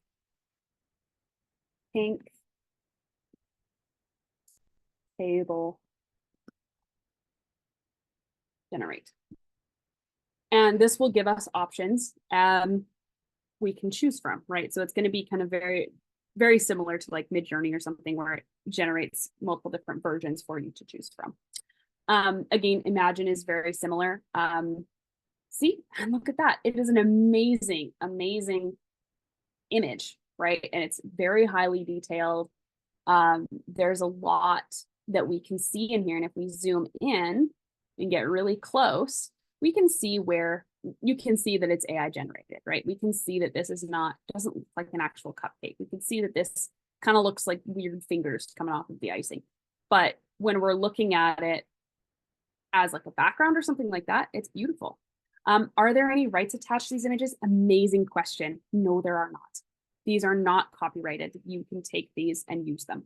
Speaker 3: pink table. Generate. And this will give us options we can choose from, right? So it's going to be kind of very, very similar to like Midjourney or something where it generates multiple different versions for you to choose from. Again, Imagine is very similar. See, and look at that. It is an amazing, amazing image, right? And it's very highly detailed. There's a lot that we can see in here. And if we zoom in and get really close, we can see where you can see that it's AI generated, right? We can see that this is doesn't look like an actual cupcake. We can see that this kind of looks like weird fingers coming off of the icing. But when we're looking at it as like a background or something like that, it's beautiful. Are there any rights attached to these images? Amazing question. No, there are not. These are not copyrighted. You can take these and use them.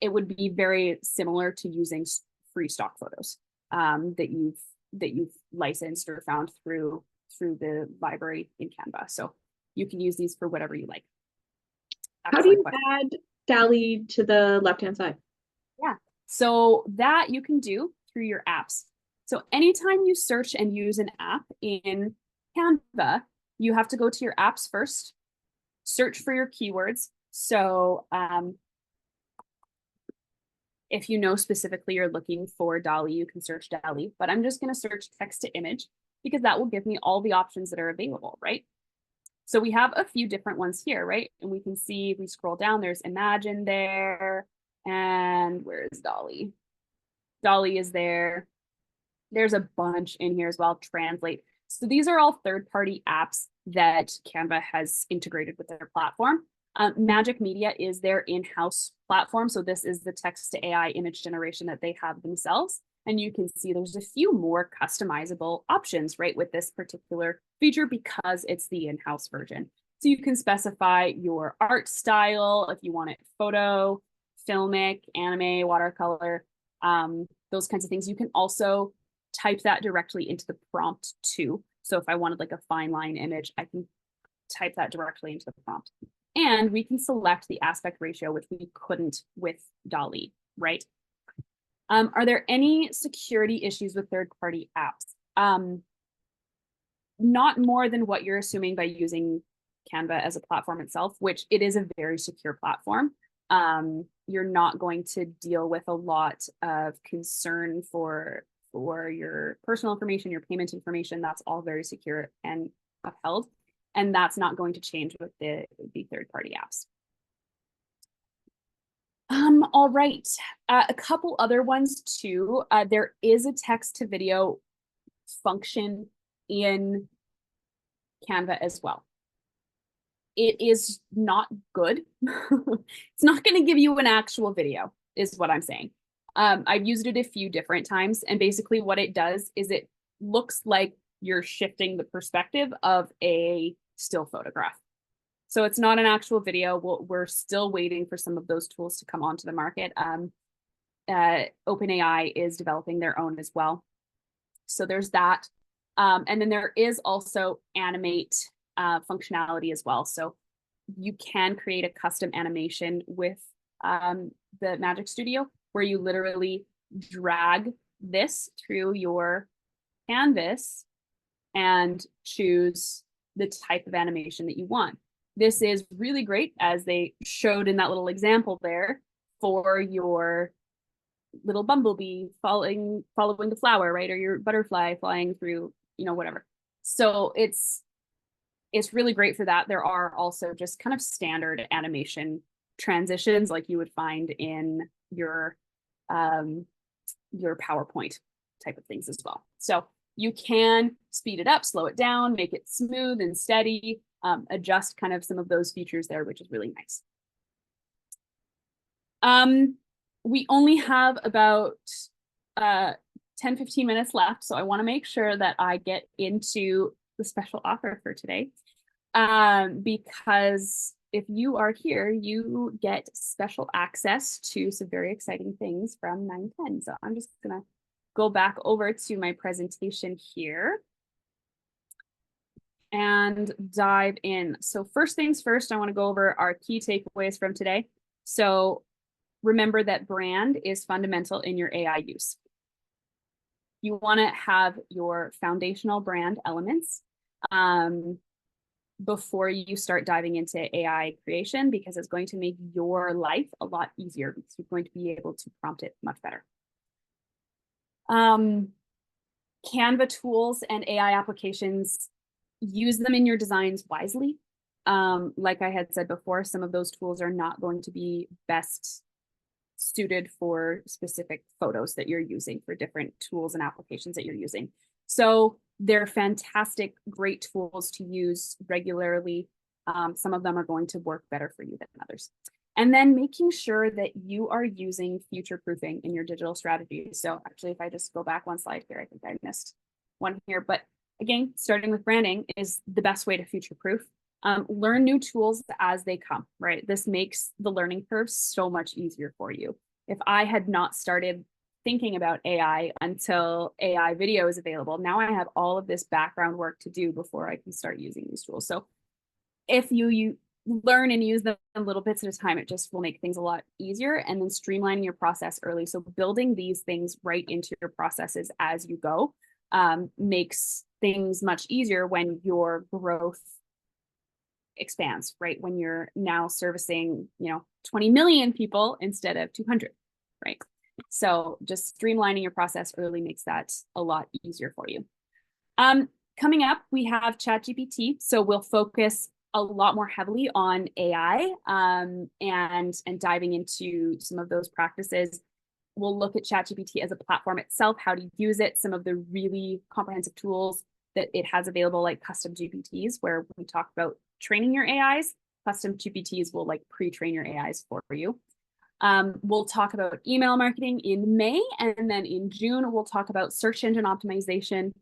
Speaker 3: It would be very similar to using free stock photos that you've licensed or found through the library in Canva. So you can use these for whatever you like.
Speaker 1: How do you add DALL-E to the left-hand side?
Speaker 3: Yeah, so that you can do through your apps. So anytime you search and use an app in Canva, you have to go to your apps first, search for your keywords. So if you know specifically you're looking for DALL-E, you can search DALL-E, but I'm just going to search text to image because that will give me all the options that are available, right? So we have a few different ones here, right? And we can see if we scroll down, there's Imagine there. And where is DALL-E? DALL-E is there. There's a bunch in here as well, Translate. So these are all third-party apps that Canva has integrated with their platform. Magic Media is their in-house platform. So this is the text to AI image generation that they have themselves. And you can see there's a few more customizable options, right, with this particular feature because it's the in-house version. So you can specify your art style, if you want it photo, filmic, anime, watercolor, those kinds of things. You can also type that directly into the prompt too. So if I wanted like a fine line image, I can type that directly into the prompt. And we can select the aspect ratio, which we couldn't with DALL-E, right? Are there any security issues with third-party apps? Not more than what you're assuming by using Canva as a platform itself, which it is a very secure platform. You're not going to deal with a lot of concern for your personal information, your payment information. That's all very secure and upheld. And that's not going to change with the third-party apps. All right, a couple other ones too. There is a text to video function in Canva as well. It is not good. It's not going to give you an actual video, is what I'm saying. I've used it a few different times, and basically what it does is it looks like you're shifting the perspective of a still photograph. So it's not an actual video. We're still waiting for some of those tools to come onto the market. OpenAI is developing their own as well. So there's that. And then there is also animate functionality as well. So you can create a custom animation with the Magic Studio, where you literally drag this through your canvas and choose the type of animation that you want. This is really great, as they showed in that little example there, for your little bumblebee following the flower, right? Or your butterfly flying through, whatever. So it's really great for that. There are also just kind of standard animation transitions like you would find in your PowerPoint type of things as well. So you can speed it up, slow it down, make it smooth and steady, adjust kind of some of those features there, which is really nice. We only have about 10-15 minutes left, so I want to make sure that I get into the special offer for today, because if you are here, you get special access to some very exciting things from 910. So I'm just gonna go back over to my presentation here and dive in. So first things first, I want to go over our key takeaways from today. So remember that brand is fundamental in your AI use. You want to have your foundational brand elements before you start diving into AI creation, because it's going to make your life a lot easier, because you're going to be able to prompt it much better. Canva tools and AI applications, use them in your designs wisely. Like I had said before, some of those tools are not going to be best suited for specific photos that you're using, for different tools and applications that you're using. So they're fantastic, great tools to use regularly. Some of them are going to work better for you than others. And then making sure that you are using future proofing in your digital strategy. So actually, if I just go back one slide here, I think I missed one here. But again, starting with branding is the best way to future proof. Learn new tools as they come, right? This makes the learning curve so much easier for you. If I had not started thinking about AI until AI video is available, now I have all of this background work to do before I can start using these tools. So if you learn and use them in little bits at a time, it just will make things a lot easier. And then streamlining your process early. So building these things right into your processes as you go makes things much easier when your growth expands, right? When you're now servicing, 20 million people instead of 200, right? So just streamlining your process early makes that a lot easier for you. Coming up, we have ChatGPT. So we'll focus a lot more heavily on AI and diving into some of those practices. We'll look at ChatGPT as a platform itself, how to use it, some of the really comprehensive tools that it has available, like custom GPTs, where we talk about training your AIs. Custom GPTs will pre-train your AIs for you. We'll talk about email marketing in May, and then in June, we'll talk about search engine optimization.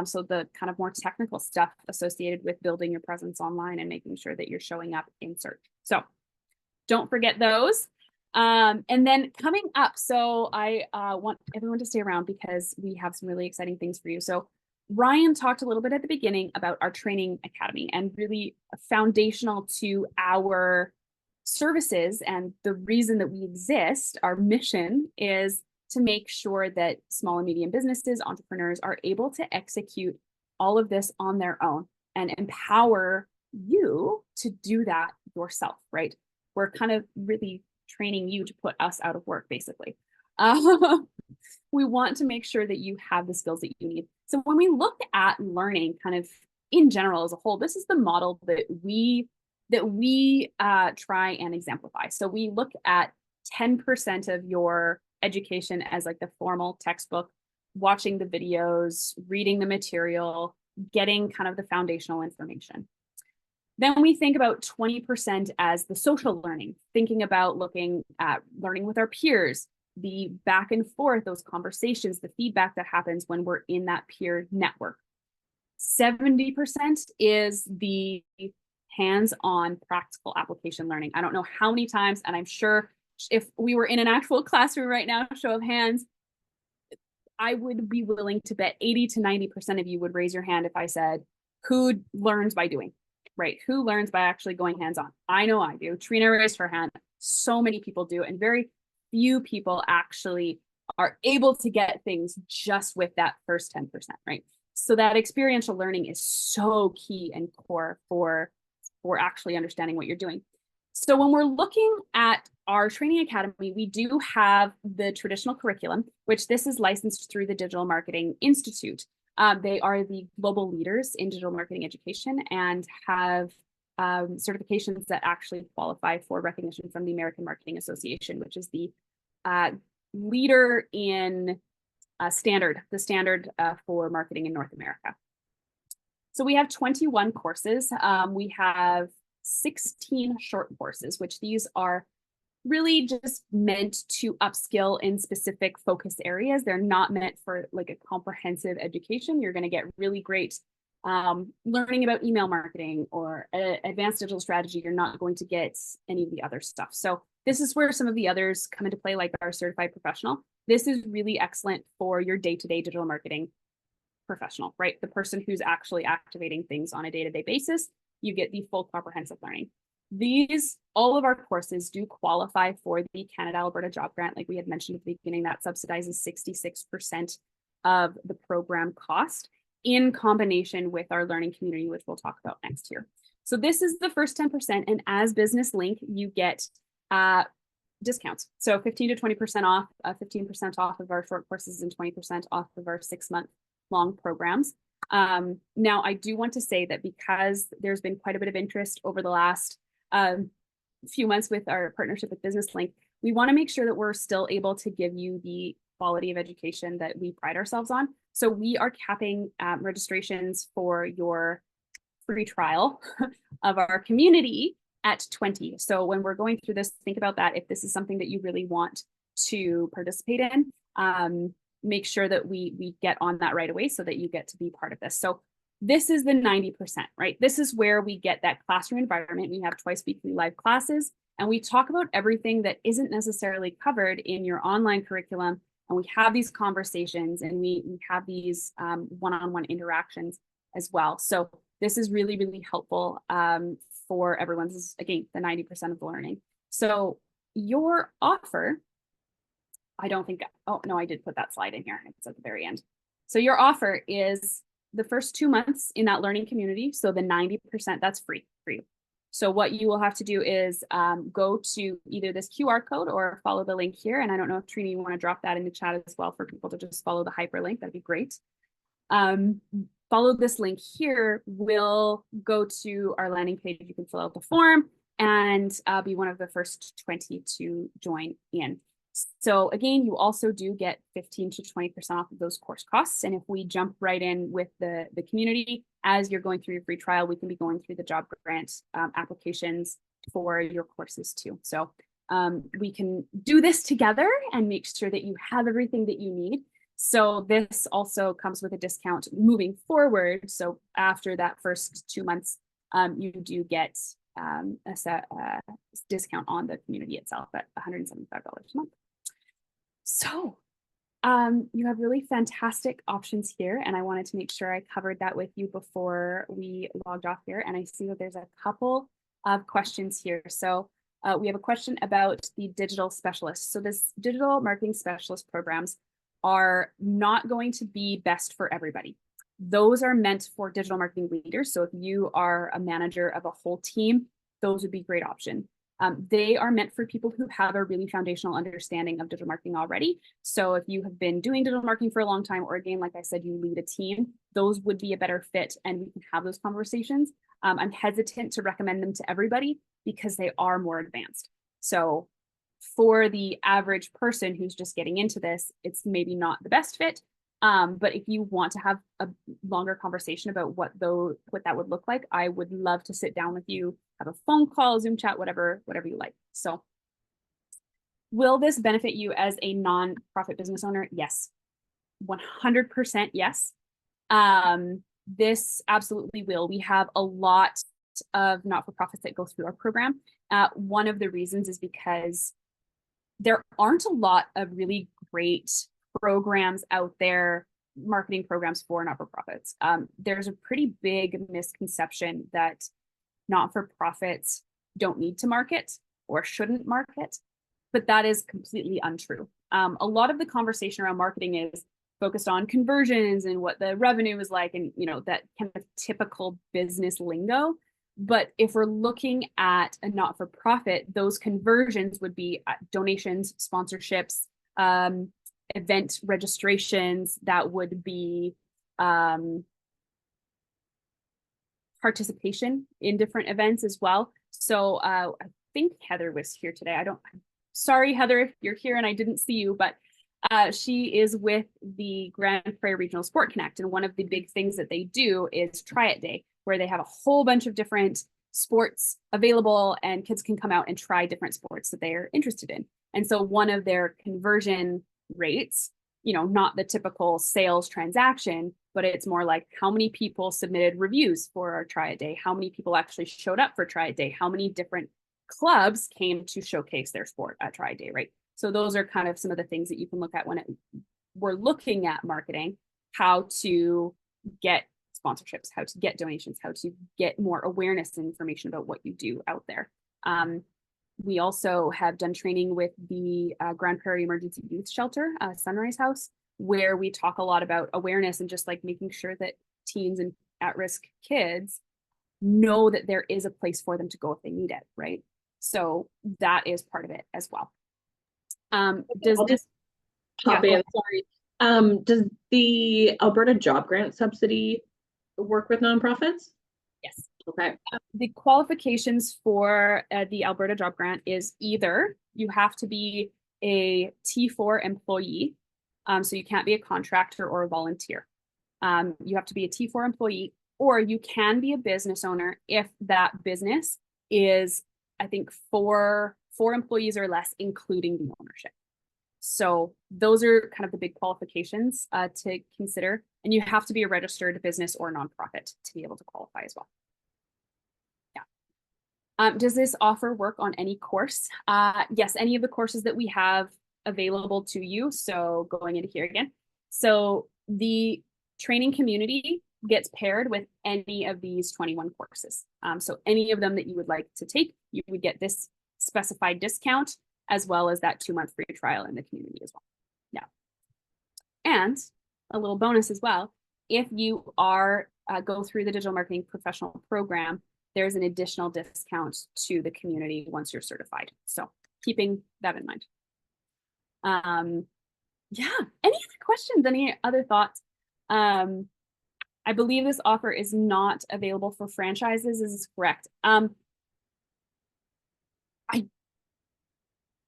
Speaker 3: So the kind of more technical stuff associated with building your presence online and making sure that you're showing up in search. So don't forget those. And then coming up, so I want everyone to stay around because we have some really exciting things for you. So Ryan talked a little bit at the beginning about our training academy, and really foundational to our services and the reason that we exist, our mission is to make sure that small and medium businesses, entrepreneurs are able to execute all of this on their own and empower you to do that yourself, right? We're kind of really training you to put us out of work, basically. We want to make sure that you have the skills that you need. So when we look at learning kind of in general as a whole, this is the model that we try and exemplify. So we look at 10% of your education as like the formal textbook, watching the videos, reading the material, getting kind of the foundational information. Then we think about 20% as the social learning, thinking about looking at learning with our peers, the back and forth, those conversations, the feedback that happens when we're in that peer network. 70% is the hands-on practical application learning. I don't know how many times, and I'm sure if we were in an actual classroom right now, show of hands, I would be willing to bet 80 to 90% of you would raise your hand if I said, who learns by doing, right? Who learns by actually going hands-on? I know I do. Trina raised her hand. So many people do, and very few people actually are able to get things just with that first 10%, right? So that experiential learning is so key and core for actually understanding what you're doing. So when we're looking at our training academy, we do have the traditional curriculum, which this is licensed through the Digital Marketing Institute. They are the global leaders in digital marketing education and have certifications that actually qualify for recognition from the American Marketing Association, which is the leader in the standard for marketing in North America. So we have 21 courses. We have 16 short courses, which these are really just meant to upskill in specific focus areas. They're not meant for like a comprehensive education. You're going to get really great learning about email marketing or advanced digital strategy. You're not going to get any of the other stuff. So this is where some of the others come into play, like our certified professional. This is really excellent for your day-to-day digital marketing professional, right? The person who's actually activating things on a day-to-day basis. You get the full comprehensive learning. All of our courses do qualify for the Canada Alberta Job Grant. Like we had mentioned at the beginning, that subsidizes 66% of the program cost in combination with our learning community, which we'll talk about next year. So this is the first 10%. And as Business Link, you get discounts. So 15 to 20% off, 15% off of our short courses and 20% off of our 6-month long programs. Now, I do want to say that because there's been quite a bit of interest over the last few months with our partnership with Business Link, we want to make sure that we're still able to give you the quality of education that we pride ourselves on. So we are capping registrations for your free trial of our community at 20. So when we're going through this, think about that. If this is something that you really want to participate in, make sure that we get on that right away so that you get to be part of this. So this is the 90%, right? This is where we get that classroom environment. We have twice weekly live classes, and we talk about everything that isn't necessarily covered in your online curriculum. And we have these conversations and we have these one-on-one interactions as well. So this is really, really helpful for everyone. This is, again, the 90% of the learning. So your offer, I don't think, oh no, I did put that slide in here. It's at the very end. So your offer is the first 2 months in that learning community. So the 90%, that's free for you. So what you will have to do is go to either this QR code or follow the link here. And I don't know if Trina, you want to drop that in the chat as well for people to just follow the hyperlink. That'd be great. Follow this link here. We'll go to our landing page. You can fill out the form and be one of the first 20 to join in. So again, you also do get 15 to 20% off of those course costs. And if we jump right in with the community, as you're going through your free trial, we can be going through the job grant applications for your courses too. So we can do this together and make sure that you have everything that you need. So this also comes with a discount moving forward. So after that first 2 months, you do get a discount on the community itself at $175 a month. So you have really fantastic options here, and I wanted to make sure I covered that with you before we logged off here. And I see that there's a couple of questions here. So We have a question about the digital specialists. So this digital marketing specialist programs are not going to be best for everybody. Those are meant for digital marketing leaders. So if you are a manager of a whole team, those would be a great option. They are meant for people who have a really foundational understanding of digital marketing already. So if you have been doing digital marketing for a long time, or again, like I said, you lead a team, those would be a better fit and we can have those conversations. I'm hesitant to recommend them to everybody because they are more advanced. So for the average person who's just getting into this, it's maybe not the best fit. But if you want to have a longer conversation about what that would look like, I would love to sit down with you, have a phone call, Zoom chat, whatever you like. So will this benefit you as a nonprofit business owner? Yes, 100% yes. This absolutely will. We have a lot of not-for-profits that go through our program. One of the reasons is because there aren't a lot of really great programs out there, marketing programs for not-for-profits. There's a pretty big misconception that not-for-profits don't need to market or shouldn't market, but that is completely untrue. A lot of the conversation around marketing is focused on conversions and what the revenue is like, and that kind of typical business lingo. But if we're looking at a not-for-profit, those conversions would be donations, sponsorships, event registrations, that would be participation in different events as well. So I think Heather was here today. Sorry, Heather, if you're here and I didn't see you, but she is with the Grand Prairie Regional Sport Connect. And one of the big things that they do is Try It Day, where they have a whole bunch of different sports available and kids can come out and try different sports that they're interested in. And so one of their conversion rates, not the typical sales transaction, but it's more like how many people submitted reviews for our Try It Day, how many people actually showed up for Try It Day, how many different clubs came to showcase their sport at Try It Day, right? So those are kind of some of the things that you can look at when we're looking at marketing, how to get sponsorships, how to get donations, how to get more awareness and information about what you do out there. We also have done training with the Grand Prairie Emergency Youth Shelter, Sunrise House, where we talk a lot about awareness and just like making sure that teens and at-risk kids know that there is a place for them to go if they need it, right? So that is part of it as well. Does this
Speaker 1: pop in? Sorry. Does the Alberta Job Grant Subsidy work with nonprofits?
Speaker 3: Yes.
Speaker 1: Okay.
Speaker 3: The qualifications for the Alberta Job Grant is either you have to be a T4 employee, so you can't be a contractor or a volunteer. You have to be a T4 employee, or you can be a business owner if that business is, I think, four employees or less, including the ownership. So those are kind of the big qualifications to consider. And you have to be a registered business or nonprofit to be able to qualify as well. Yeah. Does this offer work on any course? Yes, any of the courses that we have available to you. So going into here again. So the training community gets paired with any of these 21 courses. So any of them that you would like to take, you would get this specified discount, as well as that 2-month free trial in the community as well. Yeah. And a little bonus as well, if you are go through the digital marketing professional program, there's an additional discount to the community once you're certified. So keeping that in mind. Yeah, any other questions, any other thoughts? I believe this offer is not available for franchises. Is this correct?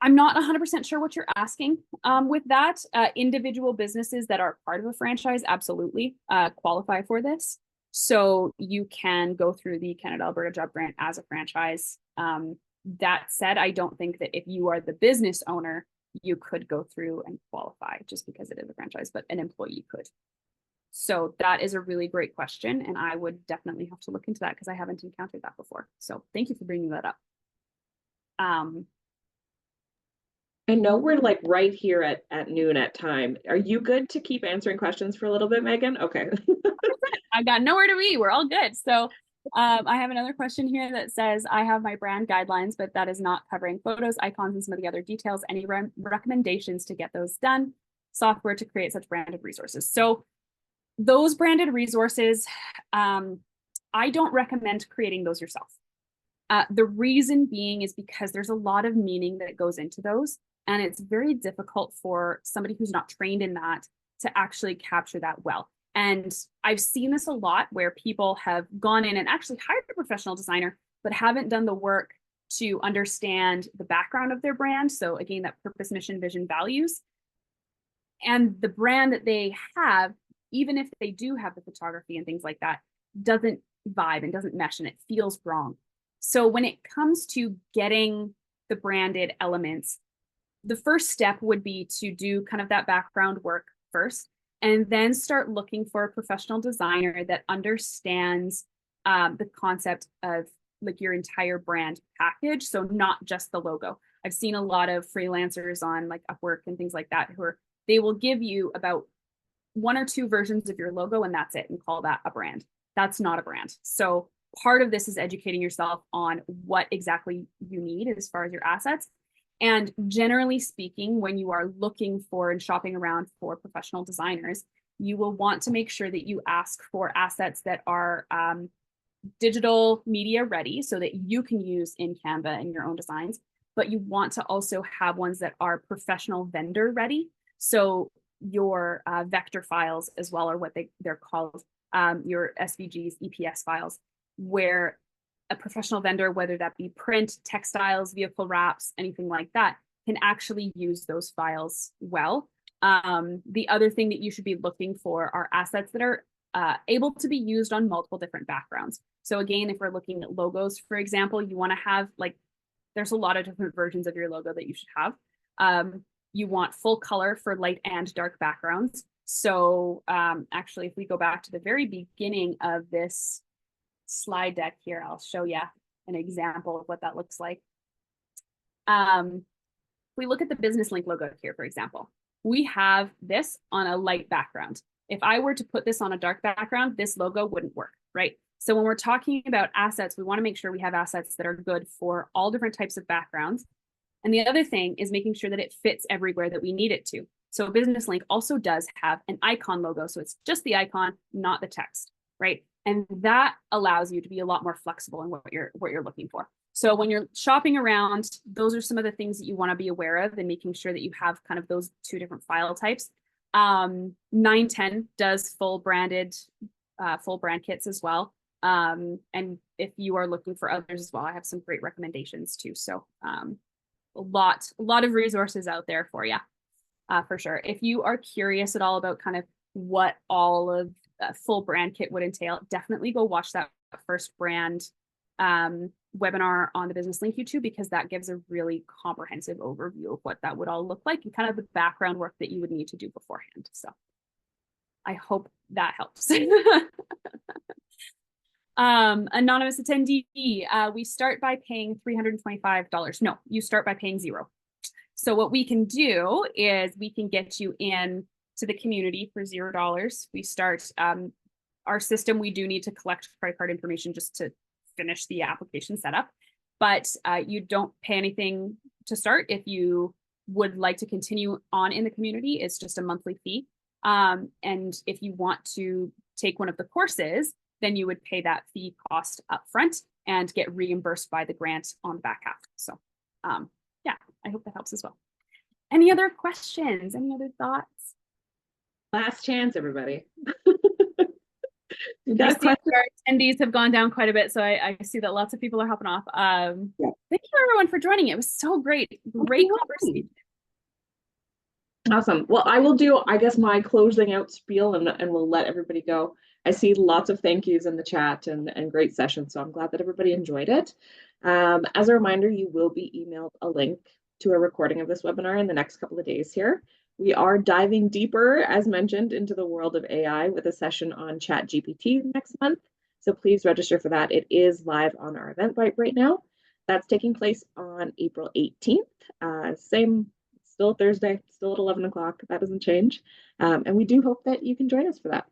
Speaker 3: I'm not 100% sure what you're asking with that. Individual businesses that are part of a franchise absolutely qualify for this. So you can go through the Canada Alberta Job Grant as a franchise. That said, I don't think that if you are the business owner, you could go through and qualify just because it is a franchise, but an employee could. So that is a really great question. And I would definitely have to look into that because I haven't encountered that before. So thank you for bringing that up.
Speaker 1: I know we're like right here at noon at time. Are you good to keep answering questions for a little bit, Megan? Okay.
Speaker 3: I got nowhere to be. We're all good. So I have another question here that says, I have my brand guidelines, but that is not covering photos, icons, and some of the other details. Any recommendations to get those done? Software to create such branded resources. So those branded resources, I don't recommend creating those yourself. The reason being is because there's a lot of meaning that goes into those, and it's very difficult for somebody who's not trained in that to actually capture that well. And I've seen this a lot where people have gone in and actually hired a professional designer, but haven't done the work to understand the background of their brand. So again, that purpose, mission, vision, values. And the brand that they have, even if they do have the photography and things like that, doesn't vibe and doesn't mesh, and it feels wrong. So when it comes to getting the branded elements, the first step would be to do kind of that background work first, and then start looking for a professional designer that understands the concept of like your entire brand package. So not just the logo. I've seen a lot of freelancers on like Upwork and things like that they will give you about 1 or 2 versions of your logo, and that's it, and call that a brand. That's not a brand. So part of this is educating yourself on what exactly you need as far as your assets. And generally speaking, when you are looking for and shopping around for professional designers, you will want to make sure that you ask for assets that are digital media ready so that you can use in Canva in your own designs. But you want to also have ones that are professional vendor ready. So your vector files as well, or what they're called, your SVGs, EPS files, where a professional vendor, whether that be print, textiles, vehicle wraps, anything like that, can actually use those files well. The other thing that you should be looking for are assets that are able to be used on multiple different backgrounds. So again, if we're looking at logos, for example, you want to have there's a lot of different versions of your logo that you should have. You want full color for light and dark backgrounds. So actually, if we go back to the very beginning of this slide deck here, I'll show you an example of what that looks like. We look at the Business Link logo here, for example. We have this on a light background. If I were to put this on a dark background, this logo wouldn't work, right? So when we're talking about assets, we want to make sure we have assets that are good for all different types of backgrounds. And the other thing is making sure that it fits everywhere that we need it to. So Business Link also does have an icon logo. So it's just the icon, not the text, right? And that allows you to be a lot more flexible in what you're looking for. So when you're shopping around, those are some of the things that you want to be aware of, and making sure that you have kind of those 2 different file types. 910 does full brand kits as well. And if you are looking for others as well, I have some great recommendations too. So a lot of resources out there for you, for sure. If you are curious at all about kind of what all of full brand kit would entail, definitely go watch that first brand webinar on the Business Link YouTube, because that gives a really comprehensive overview of what that would all look like and kind of the background work that you would need to do beforehand. So I hope that helps. Anonymous attendee, we start by paying $325. No, you start by paying $0. So what we can do is we can get you in to the community for $0. We start our system. We do need to collect credit card information just to finish the application setup, but you don't pay anything to start. If you would like to continue on in the community, it's just a monthly fee. And if you want to take one of the courses, then you would pay that fee cost up front and get reimbursed by the grant on the back half. So yeah, I hope that helps as well. Any other questions? Any other thoughts?
Speaker 1: Last chance, everybody.
Speaker 3: Our attendees have gone down quite a bit, so I see that lots of people are hopping off. Yeah. Thank you everyone for joining. It was so great. Great conversation.
Speaker 1: Awesome. Well, I will do, I guess, my closing out spiel, and we'll let everybody go. I see lots of thank yous in the chat and great sessions, so I'm glad that everybody enjoyed it. As a reminder, you will be emailed a link to a recording of this webinar in the next couple of days here. We are diving deeper, as mentioned, into the world of AI with a session on ChatGPT next month. So please register for that. It is live on our Eventbrite right now. That's taking place on April 18th. Same, still Thursday, still at 11 o'clock. That doesn't change. And we do hope that you can join us for that.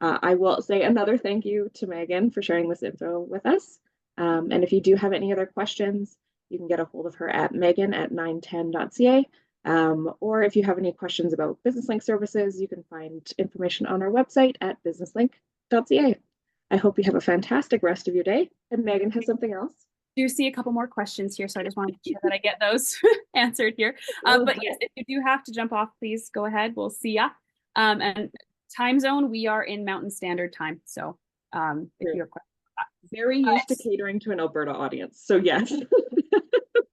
Speaker 1: I will say another thank you to Megan for sharing this info with us. And if you do have any other questions, you can get a hold of her at megan@910.ca. Or if you have any questions about BusinessLink services, you can find information on our website at businesslink.ca. I hope you have a fantastic rest of your day. And Megan has something else.
Speaker 3: Do see a couple more questions here, so I just want to make sure that I get those answered here. But yes, if you do have to jump off, please go ahead. We'll see ya. And time zone, we are in Mountain Standard Time. So if you have questions.
Speaker 1: Very used to catering to an Alberta audience. So yes.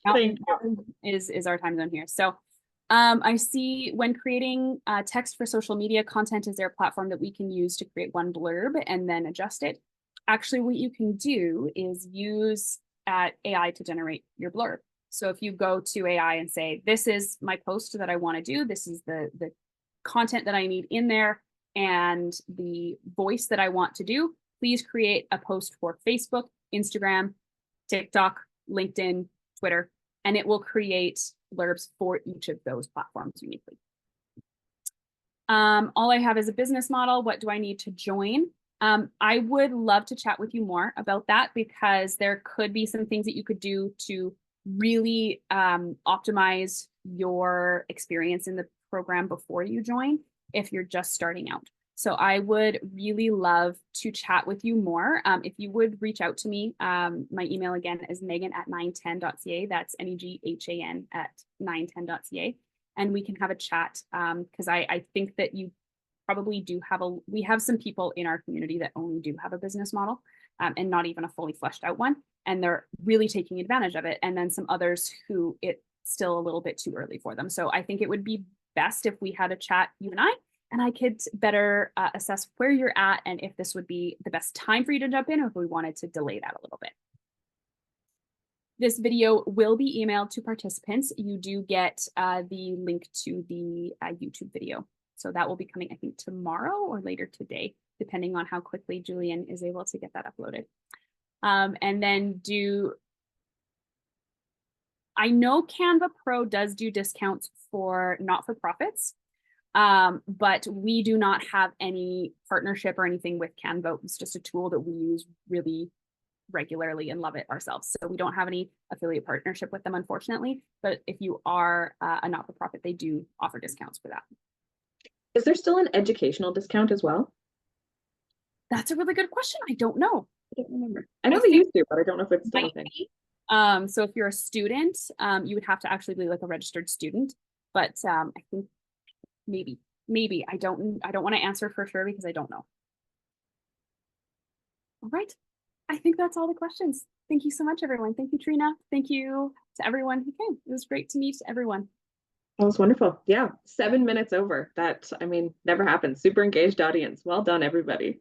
Speaker 3: Mountain is our time zone here. So I see when creating text for social media content, is there a platform that we can use to create one blurb and then adjust it? Actually, what you can do is use AI to generate your blurb. So if you go to AI and say, this is my post that I want to do, this is the content that I need in there and the voice that I want to do, please create a post for Facebook, Instagram, TikTok, LinkedIn, Twitter, and it will create blurbs for each of those platforms uniquely. All I have is a business model. What do I need to join? I would love to chat with you more about that, because there could be some things that you could do to really optimize your experience in the program before you join if you're just starting out. So I would really love to chat with you more. If you would reach out to me, my email again is megan@910.ca. That's MEGHAN@910.ca. And we can have a chat, because I think that you probably do have we have some people in our community that only do have a business model and not even a fully fleshed out one. And they're really taking advantage of it. And then some others who it's still a little bit too early for them. So I think it would be best if we had a chat, you and I could better assess where you're at and if this would be the best time for you to jump in, or if we wanted to delay that a little bit. This video will be emailed to participants. You do get the link to the YouTube video. So that will be coming, I think, tomorrow or later today, depending on how quickly Julian is able to get that uploaded. And then I know Canva Pro does do discounts for not-for-profits, but we do not have any partnership or anything with Canva. It's just a tool that we use really regularly and love it ourselves. So we don't have any affiliate partnership with them, unfortunately. But if you are a not-for-profit, they do offer discounts for that.
Speaker 1: Is there still an educational discount as well?
Speaker 3: That's a really good question. I don't know.
Speaker 1: I don't remember. I know they used to, but I don't know if it's still a thing.
Speaker 3: So if you're a student, you would have to actually be like a registered student. But I think maybe I don't want to answer for sure because I don't know. All right. I think that's all the questions. Thank you so much, everyone. Thank you, Trina. Thank you to everyone who came. It was great to meet everyone.
Speaker 1: That was wonderful. Yeah, 7 minutes over. That, I mean, never happens. Super engaged audience. Well done, everybody.